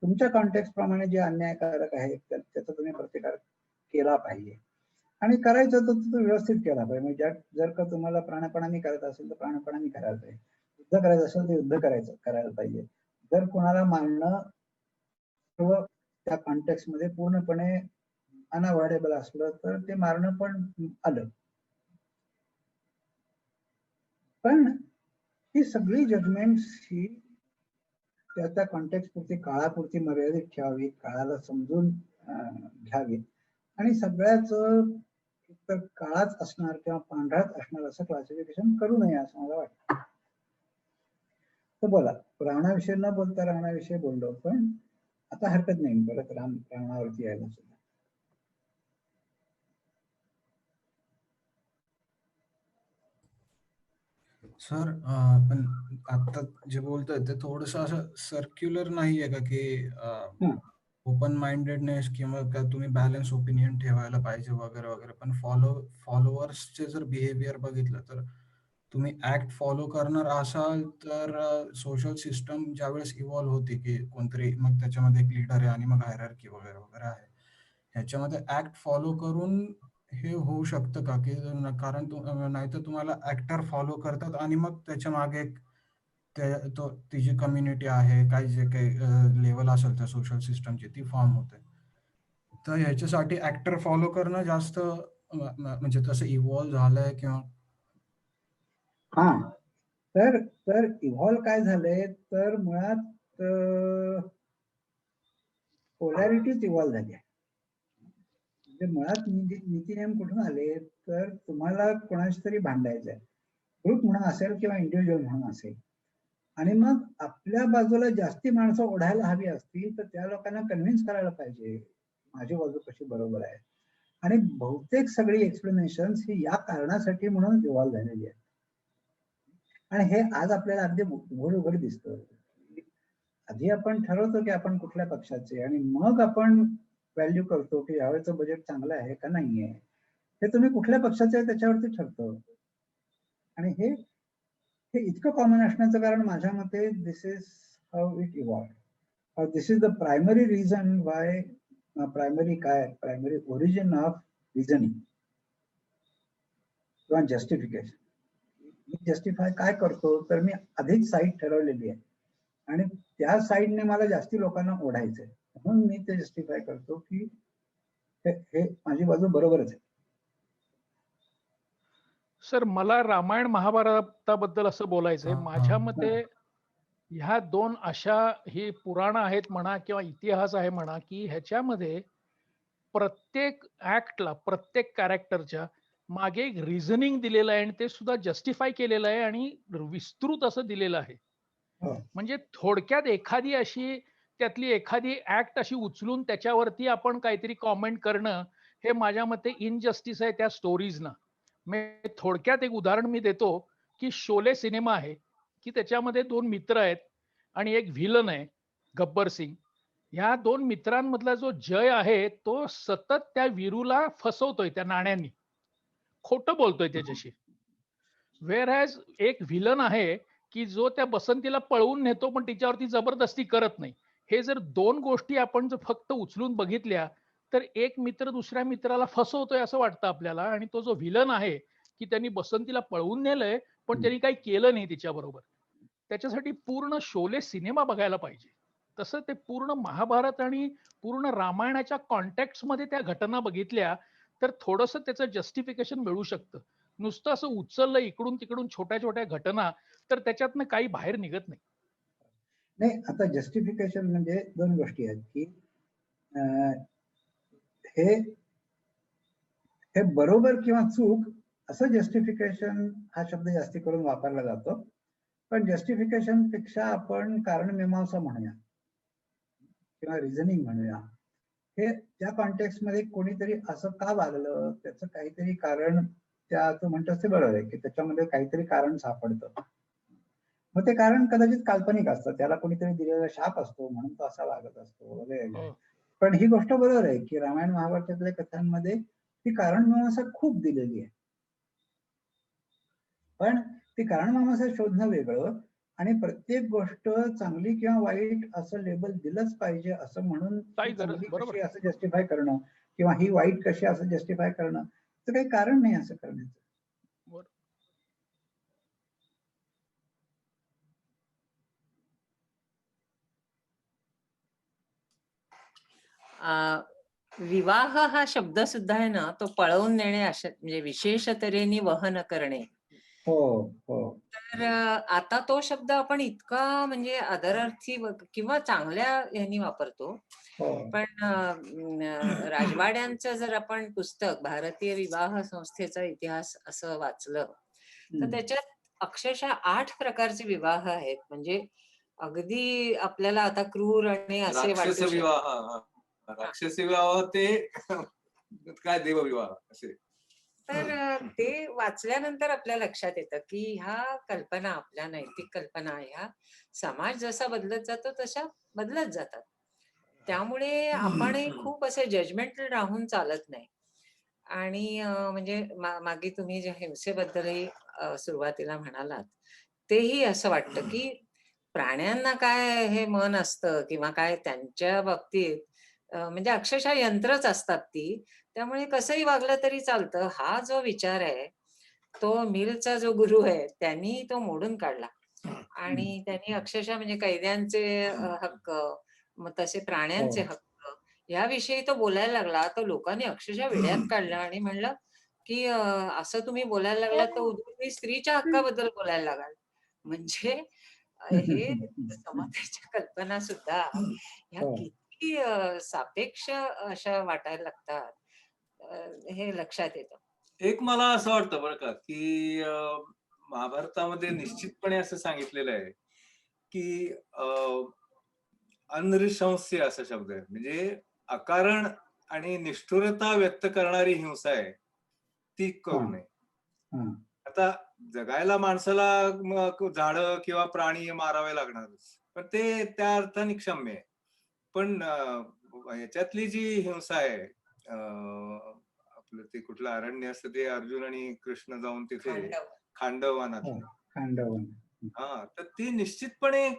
तुमच्या कॉन्टेक्स्ट प्रमाणे जे अन्यायकारक आहे त्याचा तुम्ही प्रतिकार केला पाहिजे आणि करायचं तर तो व्यवस्थित केला पाहिजे. म्हणजे जर का तुम्हाला प्राणपणाने करत असेल तर प्राणपणाने करायला पाहिजे, युद्ध करायचं असेल तर युद्ध करायला पाहिजे. जर कोणाला मारणं किंवा त्या कॉन्टेक्स्ट मध्ये पूर्णपणे अनअवॉइडेबल असलं तर ते मारणं पण आलं. पण ही सगळी जजमेंट्स ही त्या त्या कॉन्टेक्स्ट पुरती काळापुरती मर्यादित ठेवावी, काळाला समजून घ्यावी आणि सगळ्याच तर काळाच असणार किंवा पांढराच असणार असं क्लासिफिकेशन करू नये असं मला वाटतं. तर बोला, प्राणाविषयी न बोलता रावणाविषयी बोललो, पण आता हरकत नाही परत रावणावरती यायला सुद्धा. सर पण आता जे बोलतोय ते थोडस असं सर्क्युलर नाहीये का की ओपन माइंडेडनेस किंवा का तुम्ही बॅलन्स ओपिनियन ठेवायला पाहिजे वगैरे वगैरे, पण फॉलोअर्सचे जर बिहेवियर बघितलं तर तुम्ही ऍक्ट फॉलो करणार असाल तर सोशल सिस्टम ज्यावेळेस इव्हॉल्व्ह होते की कोणतरी मग त्याच्यामध्ये एक लीडर आहे आणि मग हायरार्की वगैरे वगैरे आहे, ह्याच्यामध्ये ऍक्ट फॉलो करून हे होऊ शकतं का की कारण नाहीतर तुम्हाला ऍक्टर फॉलो करतात आणि मग त्याच्या मागे ती जी कम्युनिटी आहे काही जे काही लेवल असेल त्या सोशल सिस्टमची ती फॉर्म होते. तर ह्याच्यासाठी ऍक्टर फॉलो करणं जास्त म्हणजे तसं इव्हॉल्व्ह झालंय किंवा हा तर इव्हॉल्व्ह काय झालंय तर मुळात पोलॅरिटीच इव्हॉल्व्ह झाली आहे. म्हणजे मुळात नीती नियम कुठून आले तर तुम्हाला कोणाशी तरी भांडायचं आहे, ग्रुप म्हणून असेल किंवा इंडिव्हिज्युअल म्हणून असेल, आणि मग आपल्या बाजूला जास्ती माणसं ओढायला हवी असतील तर त्या लोकांना कन्व्हिन्स करायला पाहिजे माझी बाजू कशी बरोबर आहे. आणि बहुतेक सगळी एक्सप्लेनेशन ही या कारणासाठी म्हणून इव्हॉल्व्ह झालेली आहे. आणि हे आज आपल्याला अगदी उघड उघड दिसतं. आधी आपण ठरवतो की आपण कुठल्या पक्षाचे आणि मग आपण व्हॅल्यू करतो की यावेळेचं बजेट चांगलं आहे का नाहीये, हे तुम्ही कुठल्या पक्षाचे आहे त्याच्यावरती ठरतं. आणि हे इतकं कॉमन असण्याचं कारण माझ्या मते this is how it evolve, this is the primary reason why, primary origin of reasoning किंवा जस्टिफिकेशन. मी जस्टिफाय काय करतो तर मी आधीच साईड ठरवलेली आहे आणि त्या साईडने मला जास्ती लोकांना ओढायचंय म्हणून मी ते जस्टिफाय करतो की हे माझी बाजू बरोबरच आहे. सर मला रामायण महाभारताबद्दल असं बोलायचंय. माझ्या मते ह्या दोन अशा ही पुराण आहेत म्हणा किंवा इतिहास आहे म्हणा की ह्याच्यामध्ये प्रत्येक ऍक्टला प्रत्येक कॅरेक्टरच्या मागे एक रिझनिंग दिलेलं आहे आणि ते सुद्धा जस्टिफाय केलेलं आहे आणि विस्तृत असं दिलेलं आहे. म्हणजे थोडक्यात एखादी अशी त्यातली एखादी ऍक्ट अशी उचलून त्याच्यावरती आपण काहीतरी कॉमेंट करणं हे माझ्या मते इनजस्टिस आहे त्या स्टोरीजना. थोडक्यात एक उदाहरण मी देतो की शोले सिनेमा आहे की त्याच्यामध्ये दोन मित्र आहेत आणि एक व्हिलन आहे गब्बर सिंग. ह्या दोन मित्रांमधला जो जय आहे तो सतत त्या वीरूला फसवतोय त्या नाण्यांनी, खोटं बोलतोय त्याच्याशी. वेअर हॅज एक व्हिलन आहे की जो त्या बसंतीला पळवून नेतो पण तिच्यावरती जबरदस्ती करत नाही. हे जर दोन गोष्टी आपण जर फक्त उचलून बघितल्या तर एक मित्र दुसऱ्या मित्राला फसवतोय असं वाटतं आपल्याला आणि तो जो व्हिलन आहे की त्यांनी बसंतीला पळवून नेलंय पण त्यांनी काही केलं नाही तिच्याबरोबर. त्याच्यासाठी पूर्ण शोले सिनेमा बघायला पाहिजे. तसं ते पूर्ण महाभारत आणि पूर्ण रामायणाच्या कॉन्टेक्स्ट मध्ये त्या घटना बघितल्या तर थोडंसं त्याचं जस्टिफिकेशन मिळू शकतं. नुसतं असं उचललं इकडून तिकडून छोट्या छोट्या घटना तर त्याच्यातनं काही बाहेर निघत नाही. नाही, आता जस्टिफिकेशन म्हणजे दोन गोष्टी आहेत की हे हे बरोबर किंवा चूक असं जस्टिफिकेशन हा शब्द जास्ती करून वापरला जातो. पण जस्टिफिकेशन पेक्षा आपण कारणमीमांसा म्हणूया किंवा रिझनिंग म्हणूया. हे त्या कॉन्टेक्स्ट मध्ये कोणीतरी असं का वागलं, त्याचं काहीतरी कारण, त्या तू म्हणतोस ते बरोबर आहे की त्याच्यामध्ये काहीतरी कारण सापडतं. मग ते कारण कदाचित काल्पनिक असतं, त्याला कोणीतरी दिलेला शाप असतो म्हणून तो असा वागत असतो वगैरे. पण ही गोष्ट बरोबर आहे की रामायण महाभारतातल्या कथांमध्ये ती कारणमीमांसा खूप दिलेली आहे. पण ती कारणमीमांसा शोधणं वेगळं आणि प्रत्येक गोष्ट चांगली किंवा वाईट असं लेबल दिलंच पाहिजे असं म्हणून ही चांगली कशी असं जस्टिफाय करणं किंवा ही वाईट कशी असं जस्टिफाय करणं, तर काही कारण नाही असं करण्याचं. विवाह हा शब्द सुद्धा आहे ना, तो पळवून नेणे अशा म्हणजे विशेष तऱ्हेने वहन करणे. हो हो. तर आता तो शब्द आपण इतका म्हणजे आदरार्थी किंवा चांगल्या ह्यांनी वापरतो. पण राजवाड्यांचं जर आपण पुस्तक भारतीय विवाह संस्थेचा इतिहास असं वाचलं तर त्याच्यात अक्षरशः 8 प्रकारचे विवाह आहेत. म्हणजे अगदी आपल्याला आता क्रूर आणि असे राक्षस विवाह, राक्षसी विवाह ते काय देवविवाह असे. तर ते वाचल्यानंतर आपल्या लक्षात येतं की ह्या कल्पना, आपल्या नैतिक कल्पना ह्या समाज जसा बदलत जातो तशा बदलत जातात. त्यामुळे आपण खूप असे जजमेंटल राहून चालत नाही. आणि म्हणजे मागे तुम्ही जे हिंसेबद्दलही सुरुवातीला म्हणालात, तेही असं वाटतं की प्राण्यांना काय हे मन असतं किंवा काय त्यांच्या बाबतीत म्हणजे अक्षरशः यंत्रच असतात ती, त्यामुळे कसंही वागलं तरी चालतं. हा जो विचार आहे तो मिलचा जो गुरु आहे त्यांनी तो मोडून काढला आणि त्यांनी अक्षरशः म्हणजे कैद्यांचे हक्क, मग तसे प्राण्यांचे हक्क याविषयी तो बोलायला लागला. तर लोकांनी अक्षरशः वेड्यात काढलं आणि म्हणलं की असं तुम्ही बोलायला लागलात तर उद्या तुम्ही स्त्रीच्या हक्काबद्दल बोलायला लागाल. म्हणजे हे समाजाच्या कल्पना सुद्धा ह्या किती सापेक्ष अशा वाटायला लागतात, हे लक्षात येतं. एक मला असं वाटतं बरं का की महाभारतामध्ये निश्चितपणे असं सांगितलेलं आहे की अनृशंस्य असा शब्द आहे, म्हणजे अकारण आणि निष्ठुरता व्यक्त करणारी हिंसा आहे ती करू नये. आता जगायला माणसाला झाडं किंवा प्राणी मारावे लागणारच, पण ते त्या अर्थाने क्षम्य आहे. पण याच्यातली जी हिंसा आहे, आपलं ते कुठलं अरण्य असतं ते अर्जुन आणि कृष्ण जाऊन तिथे खांडवनातले, तर ती निश्चितपणे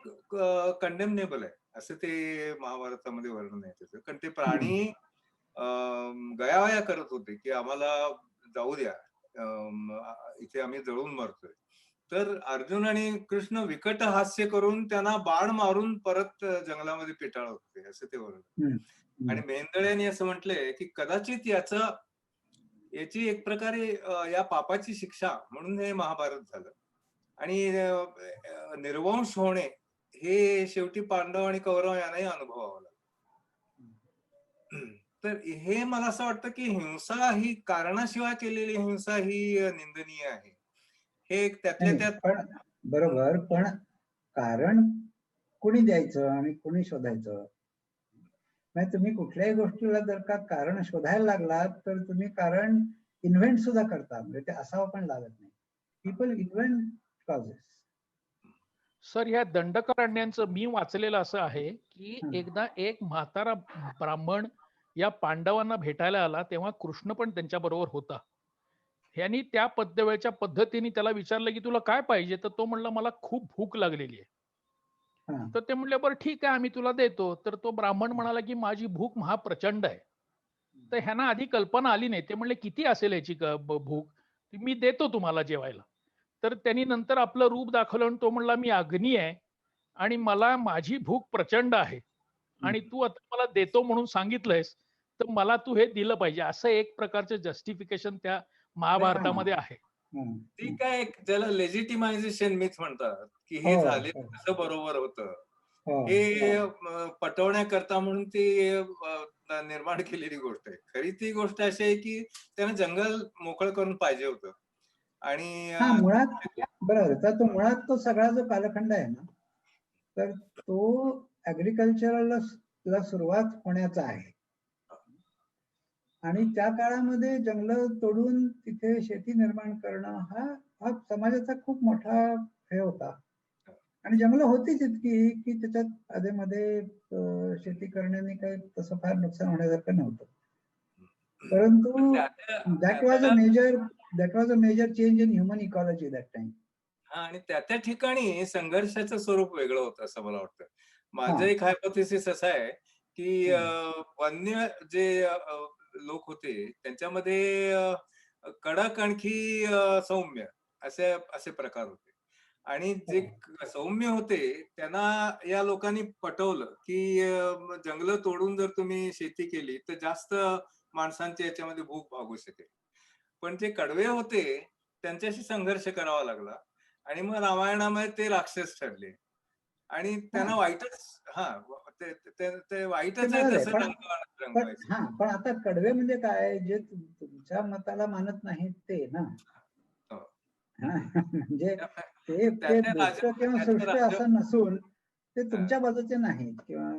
कंडेमनेबल आहे असं ते महाभारतामध्ये वर्णन आहे त्याचं. कारण ते प्राणी गयावया करत होते की आम्हाला जाऊ द्या, इथे आम्ही जळून मरतोय. तर अर्जुन आणि कृष्ण विकट हास्य करून त्यांना बाण मारून परत जंगलामध्ये पिटाळत होते असं ते वर्णन. आणि मेहेंदळे असं म्हटलंय की कदाचित याची एक प्रकारे या पापाची शिक्षा म्हणून हे महाभारत झालं. आणि निर्वंश होणे हे शेवटी पांडव आणि कौरव यांनाही अनुभवावं लागलं. तर हे मला असं वाटतं की हिंसा ही कारणाशिवाय केलेली हिंसा ही निंदनीय आहे. हे त्यातल्या त्यात पण बरोबर, पण कारण कुणी द्यायचं आणि कुणी शोधायचं. नाही, तुम्ही कुठल्याही गोष्टीला जर का कारण शोधायला लागलात तर तुम्ही कारण इन्व्हेंट सुद्धा करता, म्हणजे ते असावं पण लागत नाही. People invent causes. सर, ह्या दंडकारण्यांचं मी वाचलेलं असं आहे की एकदा एक म्हातारा ब्राह्मण या पांडवांना भेटायला आला, तेव्हा कृष्ण पण त्यांच्या बरोबर होता. ह्यांनी त्या वेळच्या पद्धतीने त्याला विचारलं की तुला काय पाहिजे, तर तो म्हणला मला खूप भूक लागलेली आहे. तर ते म्हणले बरं ठीक आहे, आम्ही तुला देतो. तर तो ब्राह्मण म्हणाला की माझी भूक महाप्रचंड आहे. तर ह्यांना आधी कल्पना आली नाही. ते म्हणले किती असेल याची भूक, मी देतो तुम्हाला जेवायला. तर त्यांनी नंतर आपलं रूप दाखवलं आणि तो म्हणला मी अग्नी आहे आणि मला माझी भूक प्रचंड आहे आणि तू आता मला देतो म्हणून सांगितलंयस, तर मला तू हे दिलं पाहिजे. असं एक प्रकारचं जस्टिफिकेशन त्या महाभारतामध्ये आहे. ती काय त्याला लेजिटिमायझेशन मीच म्हणतात की हे झाले कसं बरोबर होतं. हे पटवण्याकरता म्हणून ती निर्माण केलेली गोष्ट आहे. खरी ती गोष्ट अशी आहे की त्यानं जंगल मोकळं करून पाहिजे होतं. आणि मुळात बरोबर. तर तो मुळात तो सगळा जो कालखंड आहे ना, तर तो ऍग्रिकल्चरला सुरुवात होण्याचा आहे. आणि त्या काळामध्ये जंगल तोडून तिथे शेती निर्माण करणं हा समाजाचा खूप मोठा हे होता. आणि जंगल होतीच इतकी की त्याच्यात आधीमध्ये शेती करण्याने काही तसं फार नुकसान होण्यासारखं नव्हतं. परंतु that was a major change in human ecology that time. आणि त्या ठिकाणी संघर्षाचं स्वरूप वेगळं होतं असं मला वाटतं. माझं एक हायपोथेसिस असं आहे की वन्य जे लोक होते त्यांच्यामध्ये कडक आणखी सौम्य असे प्रकार होते. आणि जे सौम्य होते त्यांना या लोकांनी पटवलं की जंगल तोडून जर तुम्ही शेती केली तर जास्त माणसांची याच्यामध्ये भूक भागू शकेल. पण जे कडवे होते त्यांच्याशी संघर्ष करावा लागला आणि मग रामायणामध्ये ते राक्षस ठरले आणि त्यांना वाईटच ते वाईटच आहे तसं रंगवायचं. पण आता कडवे म्हणजे काय, जे तुमच्या मताला मानत नाहीत ते ना. म्हणजे ते दुष्ट किंवा सृष्ट असं नसून ते तुमच्या बाजूचे नाहीत किंवा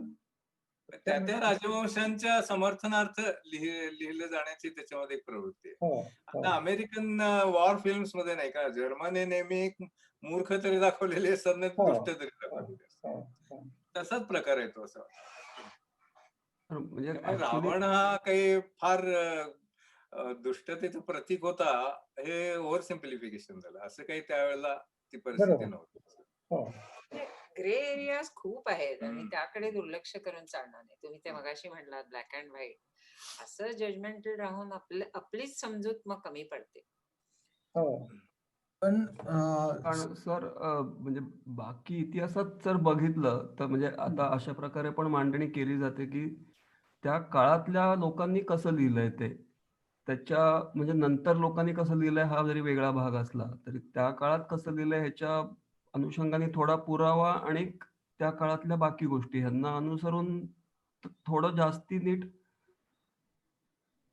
त्या राजवंशांच्या समर्थनार्थ लिहिलं जाण्याची त्याच्यामध्ये एक प्रवृत्ती आहे. आता अमेरिकन वॉर फिल्म्स मध्ये नाही का जर्मनी नेहमी मूर्ख तरी दाखवलेले असतात ना दुष्ट तरी दाखवलेले असतात, तसाच प्रकार आहे तो. असं म्हणजे रावण हा काही फार दुष्टतेचं प्रतीक होता हे ओव्हर सिम्प्लिफिकेशन झालं. असं काही त्यावेळेला ती परिस्थिती नव्हती. ग्रे एरियाज खूप आहेत आणि त्याकडे दुर्लक्ष करून चालणार नाही. तुम्ही ते मगाशी म्हणलात ब्लॅक अँड व्हाईट, असं जजमेंटल राहून आपलीच समजूत मग कमी पडते. पण सर म्हणजे बाकी इतिहासात जर बघितलं तर म्हणजे आता अशा प्रकारे पण मांडणी केली जाते की त्या काळातल्या लोकांनी कसं लिहिलंय ते, त्याच्या म्हणजे नंतर लोकांनी कसं लिहिलंय हा जरी वेगळा भाग असला तरी त्या काळात कसं लिहिलंय ह्याच्या अनुषंगाने थोडा पुरावा आणि त्या काळातल्या बाकी गोष्टी ह्यांना अनुसरून थोडं जास्ती नीट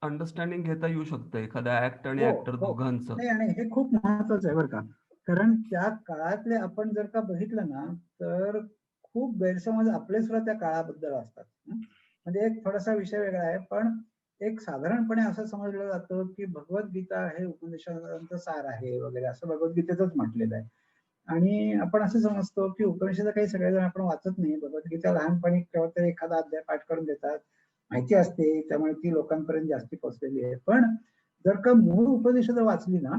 अंडरस्टँडिंग घेता येऊ शकतं एखाद्या ऍक्ट आणि ऍक्टर दोघांचं. नाही, आणि हे खूप महत्वाचं आहे बरं का, कारण त्या काळातले आपण जर का बघितलं ना तर खूप गैरसमज आपले सुद्धा त्या काळाबद्दल असतात. म्हणजे एक थोडासा विषय वेगळा आहे, पण एक साधारणपणे असं समजलं जातं की भगवद्गीता हे उपनिषदांचं सार आहे वगैरे असं भगवद्गीतेतच म्हटलेलं आहे. आणि आपण असं समजतो की उपनिषद काही सगळेजण आपण वाचत नाही. भगवद्गीता लहानपणी केव्हा तरी एखादा अध्याय पाठ करून देतात, माहिती असते, त्यामुळे ती लोकांपर्यंत जास्ती पोहोचलेली आहे. पण जर का मूळ उपनिषद वाचली ना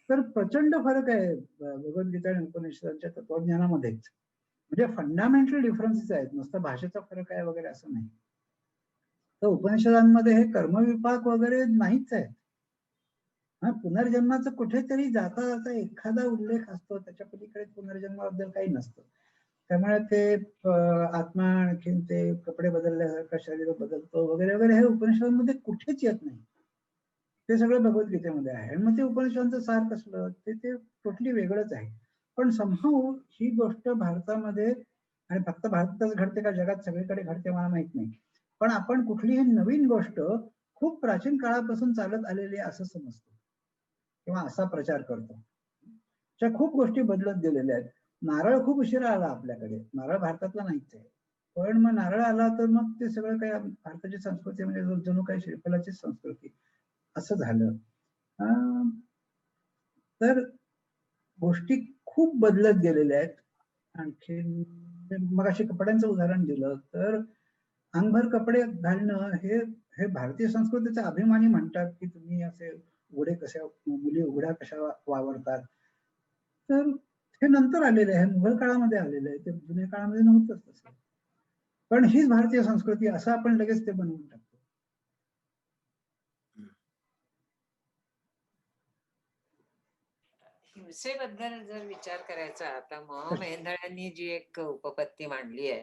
तर प्रचंड फरक आहे भगवद्गीता आणि उपनिषदांच्या तत्वज्ञानामध्येच. म्हणजे फंडामेंटल डिफरन्सेस आहेत, नुसतं भाषेचा फरक आहे वगैरे असं नाही. तर उपनिषदांमध्ये हे कर्मविपाक वगैरे नाहीच आहे. पुनर्जन्माचं कुठेतरी जाता जाता एखादा उल्लेख असतो, त्याच्या पलीकडे पुनर्जन्माबद्दल काही नसतं. त्यामुळे ते आत्मा आणखीन ते कपडे बदलल्यासारखं शरीर बदलतो वगैरे वगैरे हे उपनिषदांमध्ये कुठेच येत नाही. ते सगळं भगवद्गीतेमध्ये आहे. आणि मग ते उपनिषदांचं सार कसलं ते टोटली वेगळंच आहे. पण समहाऊ ही गोष्ट भारतामध्ये, आणि फक्त भारतातच घडते का जगात सगळीकडे घडते मला माहित नाही, पण आपण कुठलीही नवीन गोष्ट खूप प्राचीन काळापासून चालत आलेली असं समजतो किंवा असा प्रचार करतो. त्या खूप गोष्टी बदलत गेलेल्या आहेत. नारळ खूप उशिरा आला आपल्याकडे, नारळ भारतातला नाहीच आहे, पण मग नारळ आला तर मग ते सगळं काही भारताची संस्कृती म्हणजे जणू काही श्रीफलाची संस्कृती असं झालं. तर गोष्टी खूप बदलत गेलेल्या आहेत. आणखी मग अशी कपड्यांचं उदाहरण दिलं तर अंगभर कपडे घालणं हे भारतीय संस्कृतीचा अभिमानी म्हणतात की तुम्ही असे उघडे कशा, मुली उघड्या कशा वावरतात. तर हे नंतर आलेले आहे, मुघल काळामध्ये आलेलं आहे, ते जुन्या काळामध्ये नव्हतंच तसं. पण हीच भारतीय संस्कृती असं आपण लगेच ते बनवून टाकतो. हिंसेबद्दल जर विचार करायचा आता महेंद्रांनी जी एक उपपत्ती मांडली आहे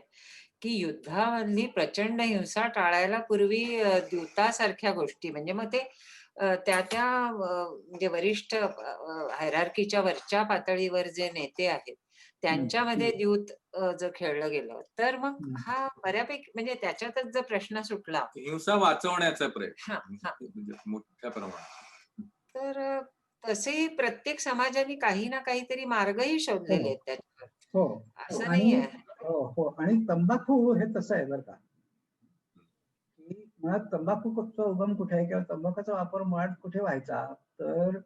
की युद्धामधली प्रचंड हिंसा टाळायला पूर्वी द्यूतासारख्या गोष्टी, म्हणजे मग ते त्या म्हणजे वरिष्ठ हायरार्कीच्या वरच्या पातळीवर जे नेते आहेत त्यांच्यामध्ये द्यूत जर खेळलं गेलं तर मग हा बऱ्यापैकी म्हणजे त्याच्यातच जर प्रश्न सुटला, हिंसा वाचवण्याचा प्रयत्न हा हा म्हणजे मोठ्या प्रमाणात. तर तसे प्रत्येक समाजाने काही ना काहीतरी मार्गही शोधलेले आहेत त्याच्यावर, हो असं आणि नाही आहे. हो हो आणि तंबाखू हे तसं आहे बरं का, की मुळात तंबाखूचा उगम कुठे आहे किंवा तंबाखूचा वापर मुळात कुठे व्हायचा, तर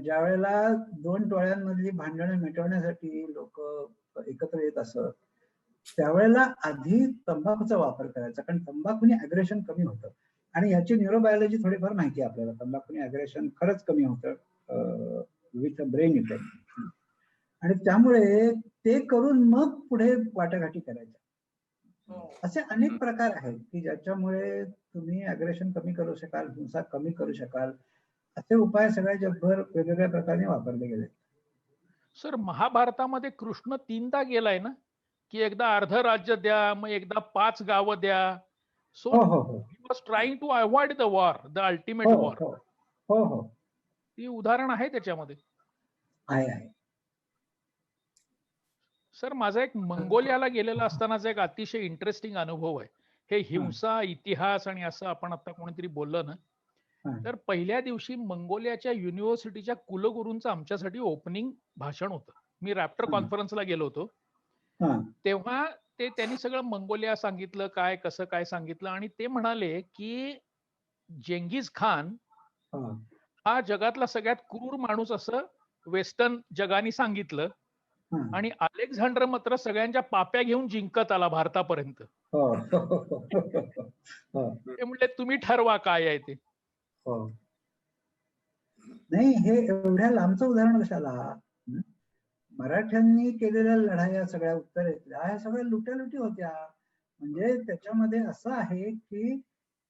ज्या वेळेला 2 टोळ्यांमधली भांडणं मिटवण्यासाठी लोक एकत्र येत असत, त्यावेळेला आधी तंबाखूचा वापर करायचा, कारण तंबाखूने अग्रेशन कमी होतं. आणि याची न्यूरोबायोलॉजी थोडीफार माहिती आहे आपल्याला. तंबाखूने अग्रेशन खरंच कमी होतं विथ ब्रेन इफेक्ट. आणि त्यामुळे ते करून मग पुढे वाटाघाटी करायच्या. असे अनेक प्रकार आहेत की ज्याच्यामुळे तुम्ही अग्रेशन कमी करू शकाल, हिंसा कमी करू शकाल. असे उपाय सगळ्या जगभर वेगवेगळ्या प्रकारे वापरले गेले. सर, महाभारतामध्ये कृष्ण 3दा गेलाय ना, की एकदा अर्ध राज्य द्या, मग एकदा 5 गावं द्या. सो हो हो हो he was trying to avoid the war, the ultimate हो वॉर. हो हो हो ती उदाहरण आहे त्याच्यामध्ये. आहे. सर, माझा एक मंगोलियाला गेलेला असतानाचा एक अतिशय इंटरेस्टिंग अनुभव आहे. हे हिंसा, इतिहास आणि असं आपण आता कोणीतरी बोललं ना, तर पहिल्या दिवशी मंगोलियाच्या युनिव्हर्सिटीच्या कुलगुरूंचं आमच्यासाठी ओपनिंग भाषण होतं. मी रॅप्टर कॉन्फरन्सला गेलो होतो. तेव्हा त्यांनी सगळं मंगोलिया सांगितलं, काय कसं काय सांगितलं, आणि ते म्हणाले की जेंगीज खान हा जगातला सगळ्यात क्रूर माणूस असं वेस्टर्न जगाने सांगितलं, आणि अलेक्झांडर मात्र सगळ्यांच्या पाप्या घेऊन जिंकत आला भारतापर्यंत. ते म्हणले तुम्ही ठरवा काय आहे ते. नाही, हे एवढ्या लांबचं उदाहरण कशाला? मराठ्यांनी केलेल्या लढाया सगळ्या उत्तरेतल्या ह्या सगळ्या लुट्यालुटी होत्या. म्हणजे त्याच्यामध्ये असं आहे की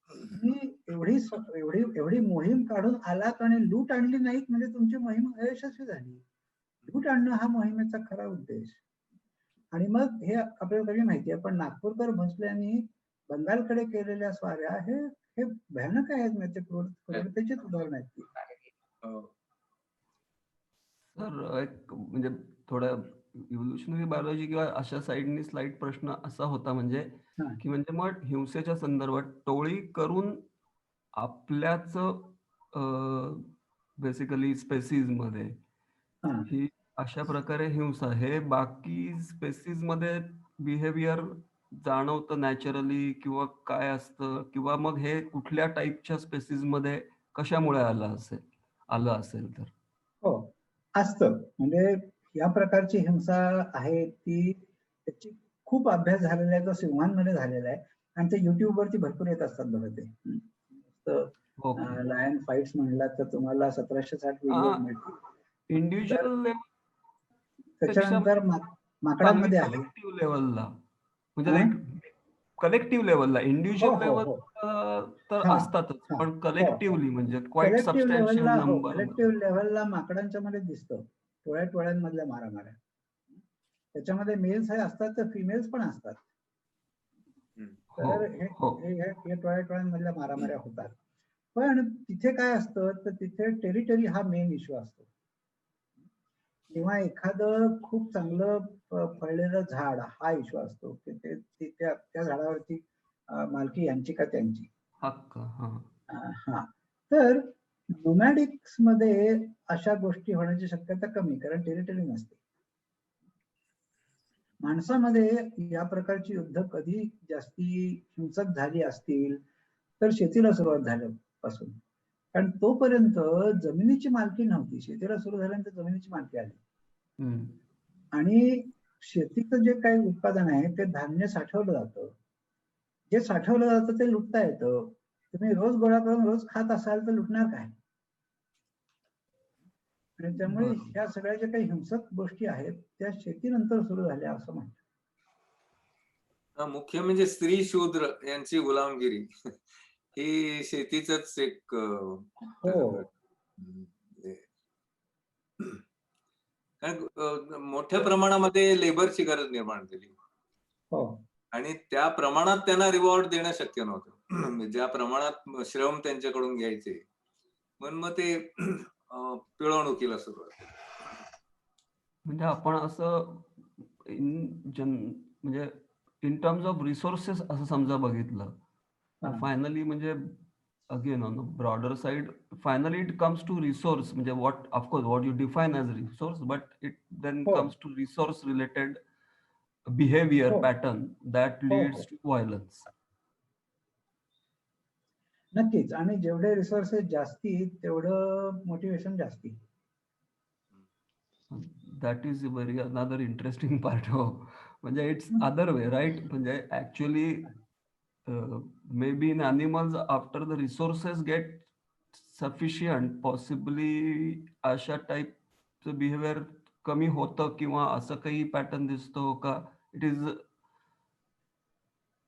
तुम्ही एवढी मोहीम काढून आलात आणि लूट आणली नाहीत म्हणजे तुमची मोहीम अयशस्वी झाली. लूट आणणं हा मोहिमेचा खरा उद्देश. आणि मग हे आपल्याला कधी माहिती आहे, पण नागपूरकर भोसल्यांनी बंगालकडे केलेल्या स्वाऱ्या हे भयानक आहेत. म्हणजे क्रूरतेचीच उदाहरण आहेत ती. तर एक म्हणजे थोडं इव्होल्युशनरी बायोलॉजी किंवा अशा साईडनी स्लाइड प्रश्न असा होता म्हणजे की म्हणजे मग हिंसेच्या संदर्भात टोळी करून आपल्याच बेसिकली स्पेसीज मध्ये ही अशा प्रकारे हिंसा हे बाकी स्पेसीज मध्ये बिहेवियर जाणवतं नॅचरली किंवा काय असतं, किंवा मग हे कुठल्या टाईपच्या स्पेसीज मध्ये कशामुळे आलं असेल तर? हो, असतं. म्हणजे या प्रकारची हिंसा आहे ती त्याची खूप अभ्यास झालेला आहे, तो सिंहांमध्ये झालेला आहे, आणि ते युट्यूब वरती भरपूर येत असतात बघा. ते लायन फाईट्स म्हणला तर तुम्हाला 1760 व्हिडिओ मिळतील. इंडिव्हिज्युअल त्याच्यानंतर माकडांमध्ये आहे कलेक्टिव्ह लेवलला, म्हणजे कलेक्टिव्ह लेवलला. इंडिव्हिज्युअल लेवल तर असतातच, पण कलेक्टिव्हली म्हणजे क्वाईट सबस्टॅन्शियल नंबर. कलेक्टिव्ह लेवलला माकडांच्या मध्ये दिसतं टोळ्यांमधल्या मारामाऱ्या. त्याच्यामध्ये मेल्स असतात तर फिमेल्स पण असतात. तर हे टोळ्यांमधल्या मारामाऱ्या होतात. पण तिथे काय असतं तर तिथे टेरिटरी हा मेन इश्यू असतो. किंवा एखादं खूप चांगलं फळलेलं झाड हा इश्यू असतो की त्या झाडावरती मालकी यांची का त्यांची हक्क. हा, तर नोमॅडिक्स मध्ये अशा गोष्टी होण्याची शक्यता कमी, कारण टेरिटरी नसते. माणसामध्ये या प्रकारची युद्ध कधी जास्ती हिंसक झाली असतील तर शेतीला सुरुवात झाल्यापासून, कारण तोपर्यंत जमिनीची मालकी नव्हती. शेतीला सुरू झाल्यानंतर जमिनीची मालकी आली, आणि शेतीचं जे काही उत्पादन आहे ते धान्य साठवलं जातं. जे साठवलं जातं ते लुटता येतं. तुम्ही रोज गोळा करून रोज खात असाल तर लुटणार काय? आणि त्यामुळे ह्या सगळ्या ज्या काही हिंसक गोष्टी आहेत त्या शेतीनंतर सुरू झाल्या असं म्हणतात. मुख्य म्हणजे स्त्री शूद्र यांची गुलामगिरी ही शेतीच एक मोठ्या प्रमाणामध्ये लेबरची गरज निर्माण झाली, आणि त्या प्रमाणात त्यांना रिवॉर्ड देणं शक्य नव्हतं. ज्या प्रमाणात श्रम त्यांच्याकडून घ्यायचे, म्हणून मग ते पिळवणुकीला सुरुवात. म्हणजे आपण असं म्हणजे इन टर्म्स ऑफ रिसोर्सेस असं समजा बघितलं तर फायनली म्हणजे again on the broader side finally it comes to resource म्हणजे what of course what you define as resource but it then comes to resource related behavior pattern that leads to violence. नक्कीच. आणि जेवढे resources जास्ती तेवढं motivation जास्ती. That is a very another interesting part of म्हणजे it's other way right म्हणजे actually maybe in animals after the resources get sufficient possibly अशा टाईपचं बिहेवियर कमी होतं किंवा असं काही पॅटर्न दिसतो का इट इज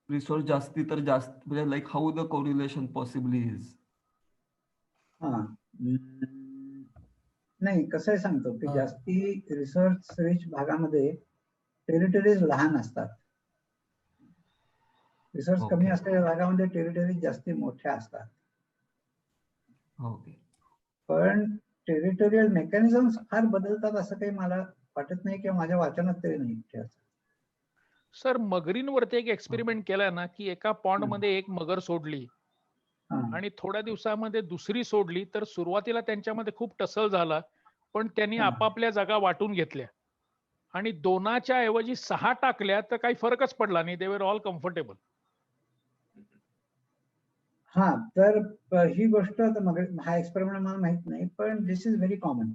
रिसोर्स जास्ती तर जास्त म्हणजे like how the correlation possibly is. नाही कसं आहे सांगतो की जास्ती रिसर्च रिच भागामध्ये टेरिटरीज लहान असतात. रिसर्च कमी असलेल्या भागामध्ये टेरिटरीज जास्ती मोठ्या असतात. पण टेरिटोरियल मेकॅनिझम्स फार बदलतात असं काही मला वाटत नाही किंवा माझ्या वाचनात तरी नाही. सर मगरींवरती एक एक्सपेरिमेंट केलाय ना की एका पॉन्ड मध्ये एक मगर सोडली आणि थोड्या दिवसामध्ये दुसरी सोडली तर सुरुवातीला त्यांच्यामध्ये खूप टसल झाला पण त्यांनी आपापल्या जागा वाटून घेतल्या आणि 2च्या ऐवजी 6 टाकल्या तर काही फरकच पडला नाही. दे वर ऑल कम्फर्टेबल. हा तर ही गोष्ट हा एक्सपेरिमेंट मला माहित नाही पण दिस इज व्हेरी कॉमन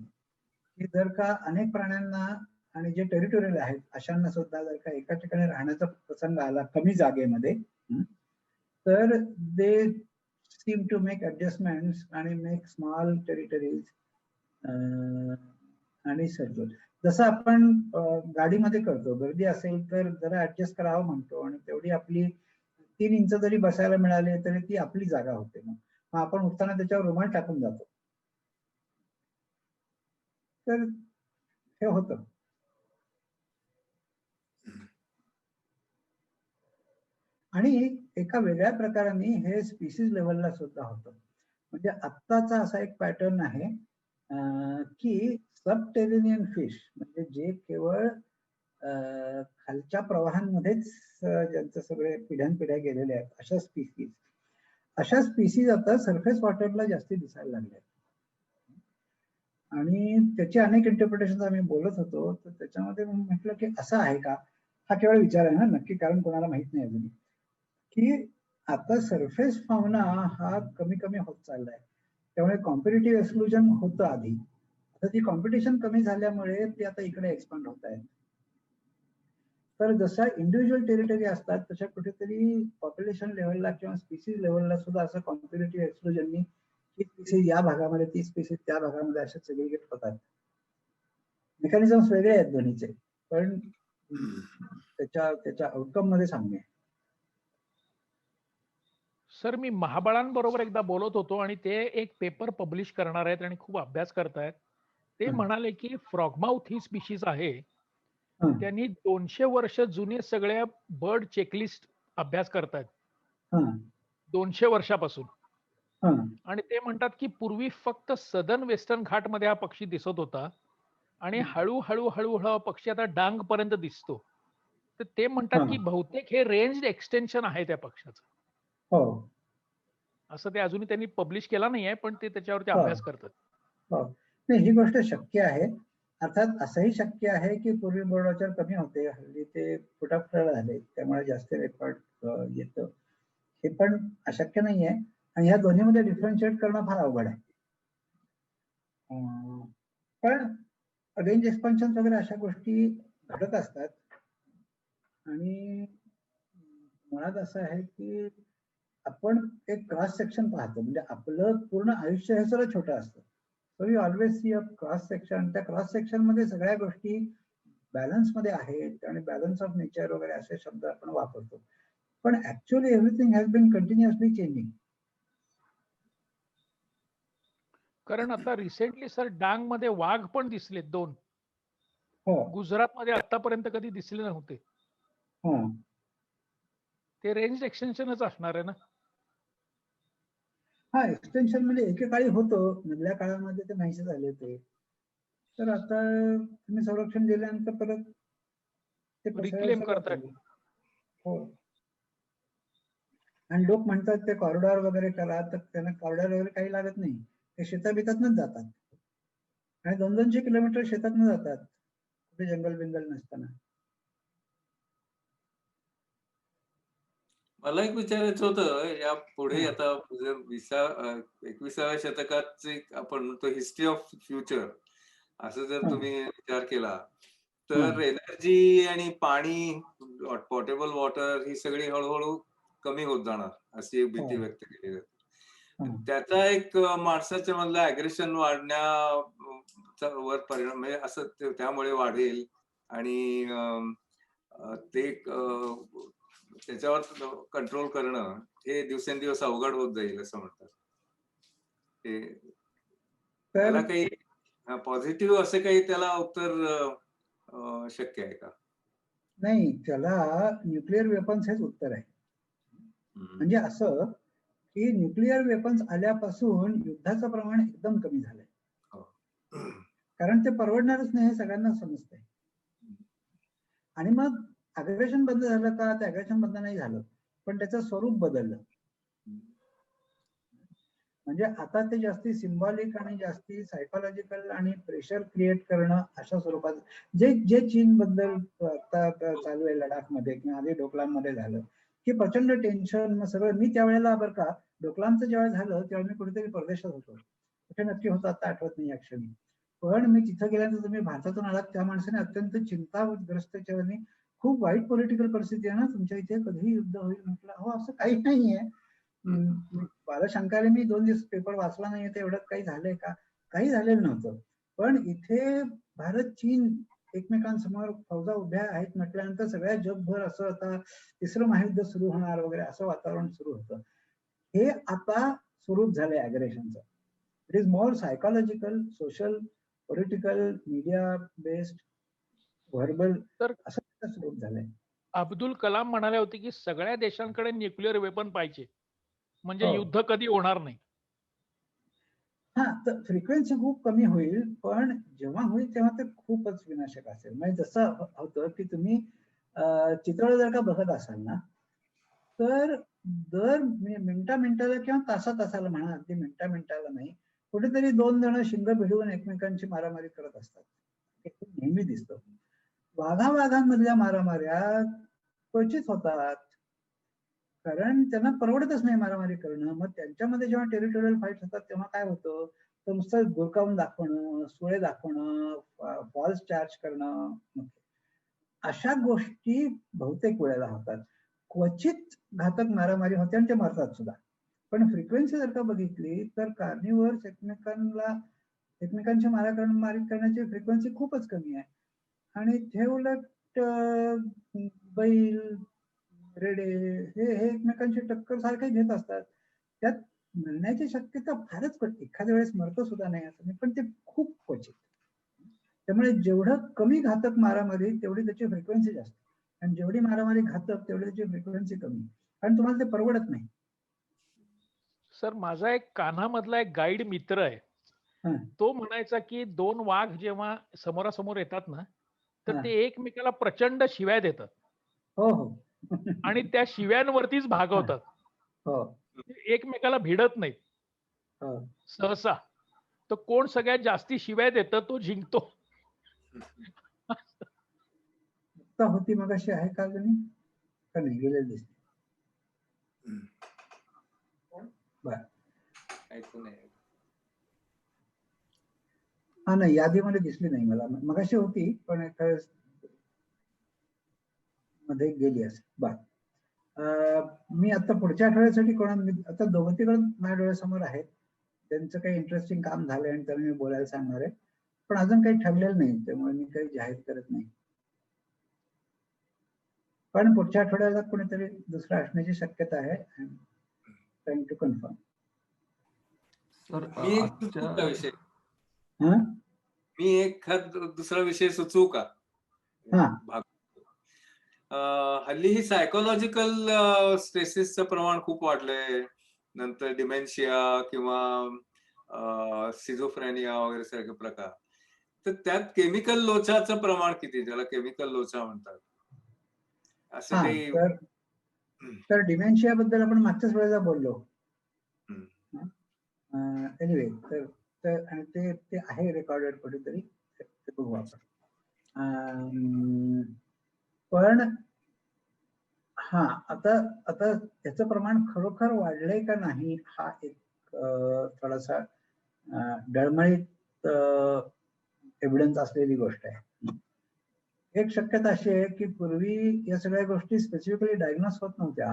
की जर का अनेक प्राण्यांना आणि जे टेरिटोरियल आहेत अशांना सुद्धा जर का एका ठिकाणी राहण्याचा प्रसंग आला कमी जागेमध्ये तर दे seem to make adjustments आणि make small territories आणि सर्व जसं आपण गाडीमध्ये करतो. गर्दी असेल तर जरा ऍडजस्ट करावं म्हणतो आणि तेवढी आपली 3 इंच जरी बसायला मिळाले तरी ती आपली जागा होते. मग आपण उठताना त्याच्यावर रुमाल टाकून जातो. तर हे होतं. आणि एका वेगळ्या प्रकाराने हे स्पीसीज लेवलला सुद्धा होतं. म्हणजे आत्ताचा असा एक पॅटर्न आहे की सबटेरेनियन फिश म्हणजे जे केवळ खालच्या प्रवाहांमध्येच ज्यांचं सगळे पिढ्यानपिढ्या गेलेले आहेत अशा स्पीसीज आता सरफेस वॉटरला जास्ती दिसायला लागल्या. आणि त्याचे अनेक इंटरप्रिटेशन आम्ही बोलत होतो तर त्याच्यामध्ये म्हटलं की असं आहे का. हा केवळ विचार आहे ना नक्की कारण कोणाला माहित नाही अजून की आता सरफेस फाउना हा कमी कमी होत चाललाय. त्यामुळे कॉम्पिटिटिव्ह एक्सक्लुजन होतं आधी. आता ती कॉम्पिटिशन कमी झाल्यामुळे ती आता इकडे एक्सपांड होत आहे. तर जशा इंडिव्हिज्युअल टेरिटरी असतात तशा कुठेतरी पॉप्युलेशन लेवलला किंवा स्पीसीज लेवलला सुद्धा असं कॉम्पिटिटिव्ह एक्सक्लुजननी ही स्पीसीज या भागामध्ये ती स्पीसीज त्या भागामध्ये असे सेग्रिगेट होतात. मेकॅनिझम्स वेगळे आहेत दोन्हीचे पण त्याच्या आउटकम मध्ये साम्य आहे. सर मी महाबळांबरोबर एकदा बोलत होतो आणि ते एक पेपर पब्लिश करणार आहेत आणि खूप अभ्यास करतायत. ते म्हणाले की फ्रॉगमाउथ ही स्पीशीज आहे त्यांनी 200 वर्ष जुने सगळ्या बर्ड चेकलिस्ट अभ्यास करतायत 200 वर्षापासून. आणि ते म्हणतात की पूर्वी फक्त सदर्न वेस्टर्न घाट मध्ये हा पक्षी दिसत होता आणि हळूहळू हळूहळू पक्षी आता डांग पर्यंत दिसतो. तर ते म्हणतात की बहुतेक हे रेंज एक्सटेन्शन आहे त्या पक्षाचं. हो असं ते अजूनही त्यांनी पब्लिश केला नाहीये पण ते त्याच्यावरती अभ्यास करतात. नाही ही गोष्ट शक्य आहे. अर्थात असंही शक्य आहे की पूर्वी बोर्डावर कमी होते हल्ली ते फुटाफुटाला झाले त्यामुळे जास्त रेकॉर्ड येतं. हे पण अशक्य नाहीये आणि ह्या दोन्हीमध्ये डिफरन्शिएट करणं फार अवघड आहे. पण रेंज एक्सपान्शन वगैरे अशा गोष्टी घडत असतात आणि मुळात असं आहे की आपण एक क्रॉस सेक्शन पाहतो म्हणजे आपलं पूर्ण आयुष्य हे सगळं छोटं असतं. So we always see a cross section. त्या क्रॉस सेक्शन मध्ये सगळ्या गोष्टी बॅलन्स मध्ये आहेत आणि बॅलन्स ऑफ नेचर वगैरे असे शब्द आपण वापरतो पण actually everything has been continuously changing. कारण आता रिसेंटली सर डांग मध्ये वाघ पण दिसले 2. गुजरात मध्ये आतापर्यंत कधी दिसले नव्हते. ते रेंज एक्सटेन्शनच असणार आहे ना. हा एक्सटेन्शन म्हणजे एकेकाळी होतं मधल्या काळामध्ये ते नाहीसे झाले होते. तर आता तुम्ही संरक्षण दिल्यानंतर परत ते पसरायला रिक्लेम सुरुवात करतायत. झाली. हो. आणि लोक म्हणतात ते कॉरिडॉर वगैरे करा, तर त्यांना कॉरिडॉर वगैरे काही लागत नाही. ते शेताबितातनच जातात आणि 200-200 किलोमीटर शेतातनं जातात, कुठे जंगल बिंगल नसताना. मला एक विचारायचं होतं, या पुढे आता 21व्या शतकाचे आपण म्हणतो हिस्ट्री ऑफ फ्युचर असं जर तुम्ही विचार केला, तर एनर्जी आणि पाणी, पोर्टेबल वॉटर ही सगळी हळूहळू कमी होत जाणार अशी एक भीती व्यक्त केली जाते. त्याचा एक माणसाच्या मधलं अग्रेशन वाढण्यावर परिणाम, म्हणजे असं त्यामुळे वाढेल आणि ते त्याच्यावर कंट्रोल करणं हे दिवसेंदिवस अवघड होत जाईल असं म्हणतात. त्याला काही पॉझिटिव्ह असं काही त्याला उत्तर शक्य आहे का? नाही, त्याला न्यूक्लिअर वेपन्स हेच उत्तर आहे. म्हणजे असं की न्यूक्लिअर वेपन्स आल्यापासून युद्धाचं प्रमाण एकदम कमी झालंय. कारण ते परवडणारच नाही हे सगळ्यांना समजतंय. आणि मग अग्रेशन बंद झालं का? ते अग्रेशन बंद नाही झालं, पण त्याचं स्वरूप बदललं. म्हणजे आता ते जास्ती सिम्बॉलिक आणि जास्ती सायकोलॉजिकल आणि प्रेशर क्रिएट करणं अशा स्वरूपात, जे चीन बद्दल आता चालू आहे लडाखमध्ये किंवा आधी डोकलाममध्ये झालं की प्रचंड टेन्शन, मग सगळं. मी त्यावेळेला बरं का, डोकलामचं ज्यावेळेस झालं त्यावेळी मी कुठेतरी परदेशात होतो, कुठे नक्की होतं आता आठवत नाही या क्षणी. पण मी तिथं गेल्यानंतर तुम्ही भारतातून आलात त्या माणसाने अत्यंत चिंताग्रस्त चेहऱ्याने, खूप वाईट पॉलिटिकल परिस्थिती आहे ना तुमच्या इथे, कधीही युद्ध होईल. म्हटलं हो असं काही नाहीये. मला शंका आली, मी 2 दिवस पेपर वाचला नाहीये तर एवढं काही झालंय का? काही झालेलं नव्हतं. पण इथे भारत चीन एकमेकांसमोर फौजा उभ्या आहेत म्हटल्यानंतर सगळ्या जगभर असं आता तिसरं महायुद्ध सुरू होणार वगैरे असं वातावरण सुरू होतं. हे आता सुरू झालंय अग्रेशनचं. It is more psychological, social, political, media based, verbal, तर असं सुरू झालंय. अब्दुल कलाम म्हणाले होते की सगळ्या देशांकडे न्यूक्लिअर वेपन पाहिजे, म्हणजे युद्ध कधी होणार नाही. हा, तर फ्रिक्वेन्सी खूप कमी होईल, पण जेव्हा होईल तेव्हा ते खूपच विनाशक असेल. म्हणजे जसं होतं की तुम्ही चित्र जर का बघत असाल ना, तर दर मिनिटाला किंवा तासाला म्हणा, अगदी मिनिटाला नाही, कुठेतरी 2 जण शिंग भिडवून एकमेकांची मारामारी करत असतात. हे नेहमी दिसतं. वाघांमधल्या मारामाऱ्या क्वचित होतात, कारण त्यांना परवडतच नाही मारामारी करणं. मग त्यांच्यामध्ये जेव्हा टेरिटोरियल फाईट होतात तेव्हा काय होतं, तर नुसतं गुरकावून दाखवणं, सुळे दाखवणं, फॉल्स चार्ज करणं, अशा गोष्टी बहुतेक वेळेला होतात. क्वचित घातक मारामारी होते आणि ते मरतात सुद्धा. पण फ्रिक्वेन्सी जर का बघितली तर कार्निव्हर्स एकमेकांची मारामारी करण्याची फ्रिक्वेन्सी खूपच कमी आहे. आणि ते उलट बैल, रेडे हे एकमेकांची टक्कर सारखे घेत असतात. त्यात मरण्याची शक्यता फारच कमी, एखाद्या वेळेस मरतो सुद्धा नाही असं नाही, पण ते खूप क्वचित. त्यामुळे जेवढं कमी घातक मारामारी तेवढी त्याची फ्रिक्वेन्सी जास्त, आणि जेवढी मारामारी घातक तेवढी त्याची फ्रिक्वेन्सी कमी, कारण तुम्हाला ते परवडत नाही. सर, माझा एक कान्हामधला एक गाईड मित्र आहे, तो म्हणायचा की 2 वाघ जेव्हा समोरासमोर येतात ना, तर ते एकमेकाला प्रचंड शिव्या देतात. हो हो. आणि त्या शिव्यांवरतीच भागवतात. एकमेकाला भिडत नाहीत सहसा. तर कोण सगळ्यात जास्ती शिव्या देतं तो जिंकतो. होती मगाशी आहे का गणी का नाही, गेले दिसते. हा नाही, यादीमध्ये दिसली नाही मला. मगाशी होती पण मध्ये गेली असेल. बर, मी आता पुढच्या आठवड्यासाठी आता दोघतीकडून माझ्या डोळ्यासमोर आहेत, त्यांचं काही इंटरेस्टिंग काम झालंय आणि त्यांना मी बोलायला सांगणार आहे, पण अजून काही ठरलेलं नाही, त्यामुळे मी काही जाहीर करत नाही. पण पुढच्या आठवड्याला कोणीतरी दुसरं असण्याची शक्यता आहे. Trying to confirm. मी एक दुसरा विषय सुचवू का? हल्ली ही सायकोलॉजिकल स्ट्रेसेसचं प्रमाण खूप वाढलंय. नंतर डिमेन्शिया किंवा सिझोफ्रेनिया वगैरे सारखे प्रकार. तर त्यात केमिकल लोचाचं प्रमाण किती, ज्याला केमिकल लोचा म्हणतात, असं हा, काही? तर डिमेन्शिया बद्दल आपण मागच्याच वेळेला बोललो. एनिवे, तर आणि ते आहे रेकॉर्डेड कुठेतरी, ते बघू आपण. पण हा, आता त्याचं प्रमाण खरोखर वाढलंय का नाही हा एक थोडासा डळमळीत एव्हिडन्स असलेली गोष्ट आहे. एक शक्यता अशी आहे की पूर्वी या सगळ्या गोष्टी स्पेसिफिकली डायग्नोस होत नव्हत्या,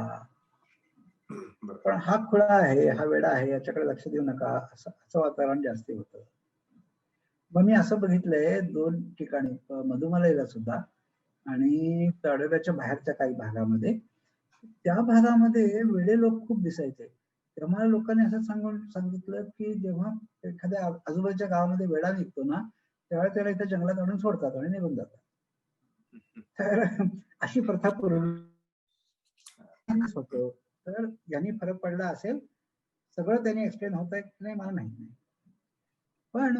पण हा खुळा आहे, हा वेडा आहे, याच्याकडे लक्ष देऊ नका असं वातावरण जास्त होतं. मग मी असं बघितलंय 2 ठिकाणी, मधुमलईला सुद्धा आणि तळोब्याच्या बाहेरच्या काही भागामध्ये, त्या भागामध्ये वेडे लोक खूप दिसायचे. त्यामुळे लोकांनी असं सांगितलं की जेव्हा एखाद्या आजूबाजूच्या गावामध्ये वेडा निघतो ना, त्यावेळेला त्याला इथे जंगलात आणून सोडतात आणि निघून जातात. तर अशी प्रथा पूर्वी होतं. तर यांनी फरक पडला असेल, सगळं त्यांनी एक्सप्लेन होत आहे की नाही मला माहित नाही. पण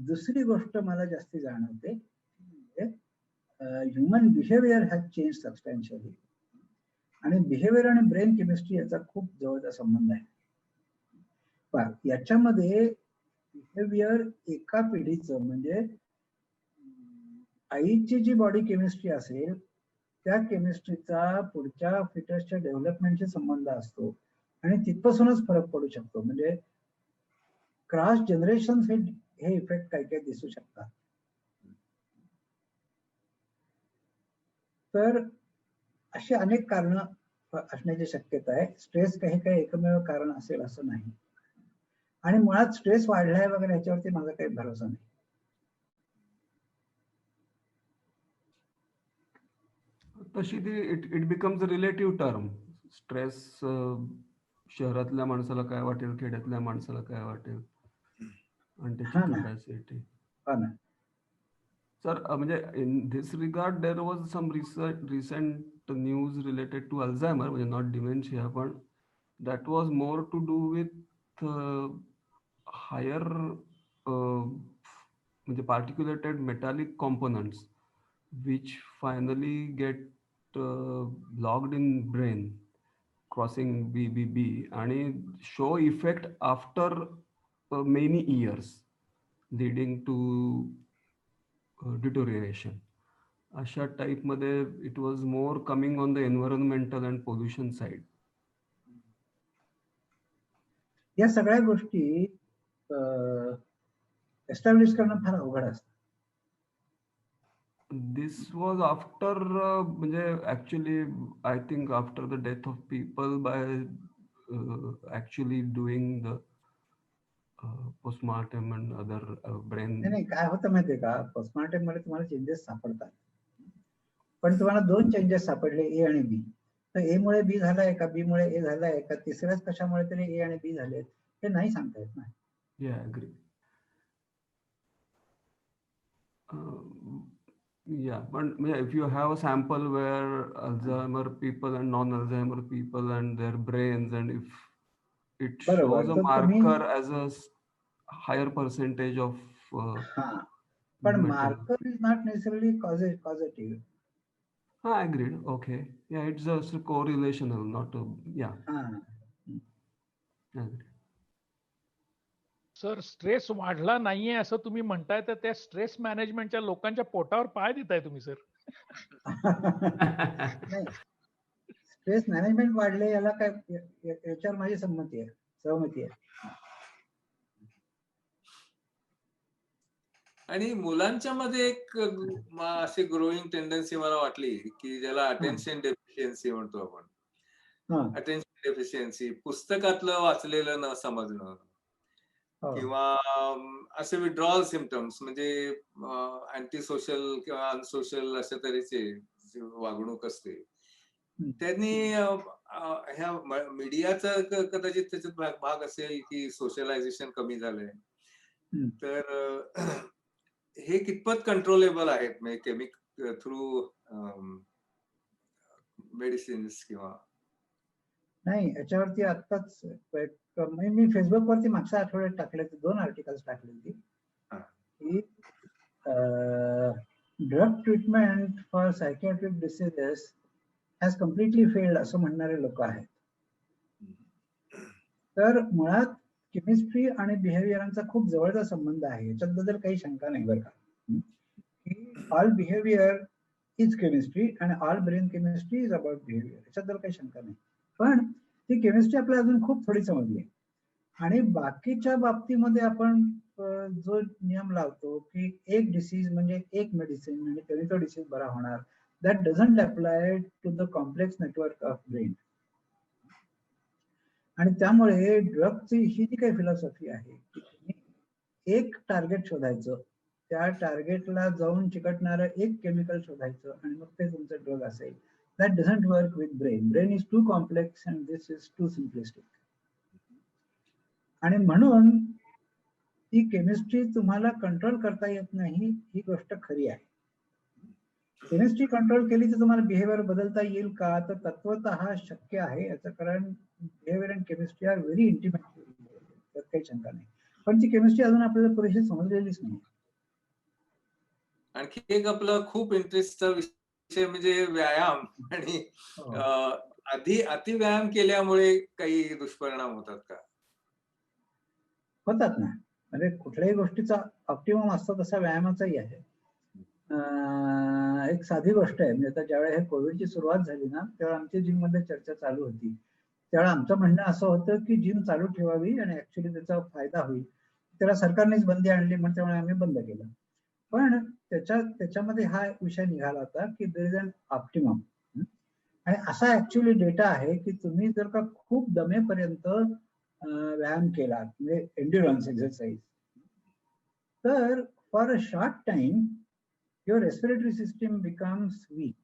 दुसरी गोष्ट मला जास्ती जाणवते, human behaviour has change substantially, आणि बिहेवियर आणि ब्रेन केमिस्ट्री याचा खूप जवळचा संबंध आहे. पण याच्यामध्ये बिहेवियर एका पिढीचं, म्हणजे आईची जी बॉडी केमिस्ट्री असेल त्या केमिस्ट्रीचा पुढच्या फिटसच्या डेव्हलपमेंटशी संबंध असतो आणि तिथपासूनच फरक पडू शकतो. म्हणजे क्रॉस जनरेशन हे इफेक्ट काही काही दिसू शकतात. तर अशी अनेक कारण असण्याची शक्यता आहे. स्ट्रेस काही एकमेव कारण असेल असं नाही, आणि मुळात स्ट्रेस वाढलाय वगैरे ह्याच्यावरती माझा काही भरोसा नाही. तशी ती it becomes a relative term. Stress शहरातल्या माणसाला काय वाटेल, खेड्यातल्या माणसाला काय वाटेल, आणि त्याची कॅपॅसिटी. सर, म्हणजे in this regard there was some recent news related to Alzheimer, म्हणजे नॉट डिमेन्शिया, पण that was more to do with higher म्हणजे particulated metallic components which finally get logged in brain crossing BBB and show effect after many years leading to deterioration. Asha type मध्ये it was more coming on the environmental and pollution side. या सगळ्या गोष्टी establish करणं फार अवघड असतं. This was after actually I think after the death of people by actually doing the postmortem and other brain. नाही, काय होतं माहितीये का, पोस्टमॉर्टम मध्ये तुम्हाला चेंजेस सापडतात, पण तुम्हाला 2 चेंजेस सापडले, ए आणि बी. तर ए मुळे बी झालाय का, बी मुळे ए झालाय का, तिसऱ्याच कशामुळे तरी ए आणि बी झाले हे नाही सांगता येत ना. Yeah, I agree. Yeah, but if you have a sample where Alzheimer people and non-Alzheimer people and their brains, and if it shows a marker as a higher percentage of but marker is not necessarily causative. I agreed. Okay. Yeah, it's just correlational, not yeah. Sir, stress वाढला नाहीये असं तुम्ही म्हणताय, तर त्या stress मॅनेजमेंटच्या लोकांच्या पोटावर पाय देताय तुम्ही सर. नाही, स्ट्रेस मॅनेजमेंट वाढले याला काय, याच्यावर माझी सहमती आहे. आणि मुलांच्या मध्ये एक अशी ग्रोईंग टेंडन्सी मला वाटली की ज्याला अटेन्शन डेफिशियन्सी म्हणतो आपण. अटेन्शन डेफिशियन्सी, पुस्तकातलं वाचलेलं न समजणं, किंवा असे विड्रॉल सिम्पटम्स, म्हणजे अँटी सोशल किंवा अनसोशल अशा तऱ्हेचे वागणूक असते. त्यांनी ह्या मीडियाचा कदाचित त्याच्यात भाग असेल की सोशलायझेशन कमी झालंय. तर हे कितपत कंट्रोलेबल आहेत, म्हणजे केमिकल थ्रू मेडिसिन्स किंवा नाही. याच्यावरती आत्ताच मी फेसबुक वरती मागच्या आठवड्यात टाकले 2 आर्टिकल्स टाकले होती की drug treatment for psychiatric diseases has completely failed असं म्हणणारे लोक आहेत. तर मुळात केमिस्ट्री आणि बिहेवियरांचा खूप जवळचा संबंध आहे, याच्याबद्दल काही शंका नाही बरं का. All behaviour is chemistry and all brain chemistry is about behavior, याच्याबद्दल काही शंका नाही. पण ती केमिस्ट्री आपल्याला अजून खूप थोडी समजली आहे. आणि बाकीच्या बाबतीमध्ये आपण जो नियम लावतो की एक डिसीज म्हणजे एक मेडिसिन म्हणजे त्याने तो डिसीज बरा होणार, that doesn't apply to the complex network of brain. आणि त्यामुळे ड्रगची ही जी काही फिलॉसॉफी आहे की तुम्ही एक टार्गेट शोधायचं, त्या टार्गेटला जाऊन चिकटणारं एक केमिकल शोधायचं आणि मग ते तुमचं ड्रग असेल, that doesn't work with brain. Brain is too complex and this is too simplistic. आणि म्हणून ती केमिस्ट्री तुम्हाला कंट्रोल करता येत नाही, ही गोष्ट खरी आहे. केमिस्ट्री कंट्रोल केली तर तुम्हाला बिहेवियर बदलता येईल का, तर तत्वतः शक्य आहे. याचं कारण behaviour and chemistry are very intimate, त्यात काही शंका नाही. पण ती केमिस्ट्री अजून आपल्याला पुरेशी समजलेलीच नाही. आणखी एक आपला खूप इंटरेस्टचा विषय म्हणजे व्यायाम. आणि अति व्यायाम केल्यामुळे काही दुष्परिणाम होतात का? होतात ना. म्हणजे कुठल्याही गोष्टीचा ऑप्टिमम असतो तसा व्यायामाचाही आहे. एक साधी गोष्ट आहे, म्हणजे आता ज्यावेळेला हे कोविडची सुरुवात झाली ना, तेव्हा आमच्या जिम मध्ये चर्चा चालू होती. त्यावेळेला आमचं म्हणणं असं होतं की जिम चालू ठेवावी आणि ऍक्च्युली त्याचा फायदा होईल. त्याला सरकारनेच बंदी आणली म्हणून त्यामुळे आम्ही बंद केलं. पण त्याच्यामध्ये हा विषय निघाला होता की देयर इज अन ऑप्टिमम. आणि असा ऍक्च्युली डेटा आहे की तुम्ही जर का खूप दमेपर्यंत व्यायाम केला, म्हणजे एन्ड्युरन्स एक्सरसाइज, तर for a short time your respiratory system becomes weak,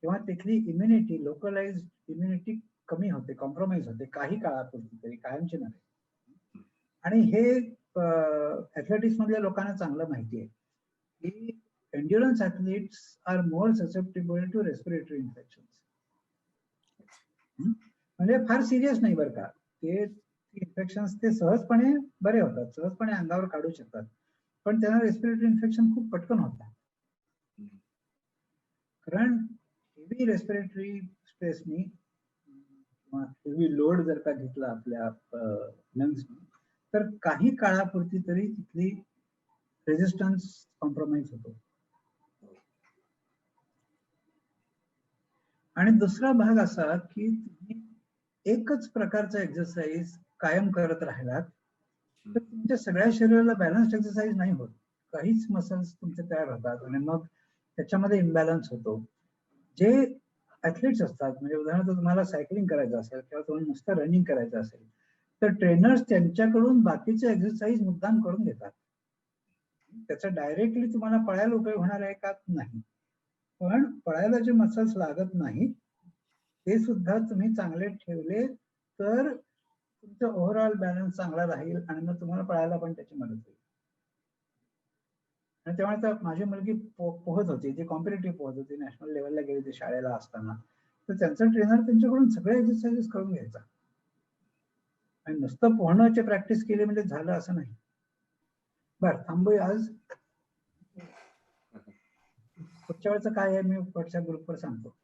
किंवा तिथली इम्युनिटी, लोकलाइज इम्युनिटी कमी होते, कॉम्प्रोमाइज होते काही काळापुरती तरी, कायमची नव्हे. आणि हे ऍथलेटिक्स मधल्या लोकांना चांगलं माहिती आहे की endurance athletes are more susceptible to respiratory infection. म्हणजे फार सिरियस नाही बरं का, ते इन्फेक्शन्स ते सहजपणे बरे होतात, सहजपणे अंगावर काढू शकतात. पण त्यांना रेस्पिरेटरी इन्फेक्शन खूप पटकन होतात. कारण हेवी रेस्पिरेटरी स्ट्रेसनी किंवा हेवी लोड जर का घेतला आपल्या लंग्सनी, तर काही काळापुरती तरी तिथली रेजिस्टन्स कॉम्प्रोमाइज होतो. आणि दुसरा भाग असा की तुम्ही एकच प्रकारचा एक्सरसाइज कायम करत राहिलात तर तुमच्या सगळ्या शरीराला बॅलन्स्ड एक्सरसाइज नाही होत. काहीच मसल्स तुमचे तयार होतात आणि मग त्याच्यामध्ये इम्बॅलन्स होतो. जे ऍथलीट्स असतात, म्हणजे उदाहरणार्थ तुम्हाला सायकलिंग करायचं असेल किंवा तुम्हाला नुसतं रनिंग करायचं असेल, तर ट्रेनर्स त्यांच्याकडून बाकीचे एक्सरसाइज मुद्दाम करून घेतात. त्याचा डायरेक्टली तुम्हाला पळायला उपयोग होणार आहे का? नाही. पण पळायला जे मसल्स लागत नाहीत ते सुद्धा तुम्ही चांगले ठेवले तर तुमचा ओव्हरऑल बॅलन्स चांगला राहील आणि मग तुम्हाला पळायला पण त्याची मदत होईल. आणि तेव्हा आता माझी मुलगी पोहत होती, जी कॉम्पिटेटिव्ह पोहत होती, नॅशनल लेवलला गेली होती शाळेला असताना, तर त्यांचा ट्रेनर त्यांच्याकडून सगळे एक्सरसाइजेस करून घ्यायचा. आणि नुसतं पोहण्याची प्रॅक्टिस केली म्हणजे झालं असं नाही. बरं, थांबूया आज. पुढच्या वेळेचं काय आहे मी पुढच्या ग्रुपवर सांगतो.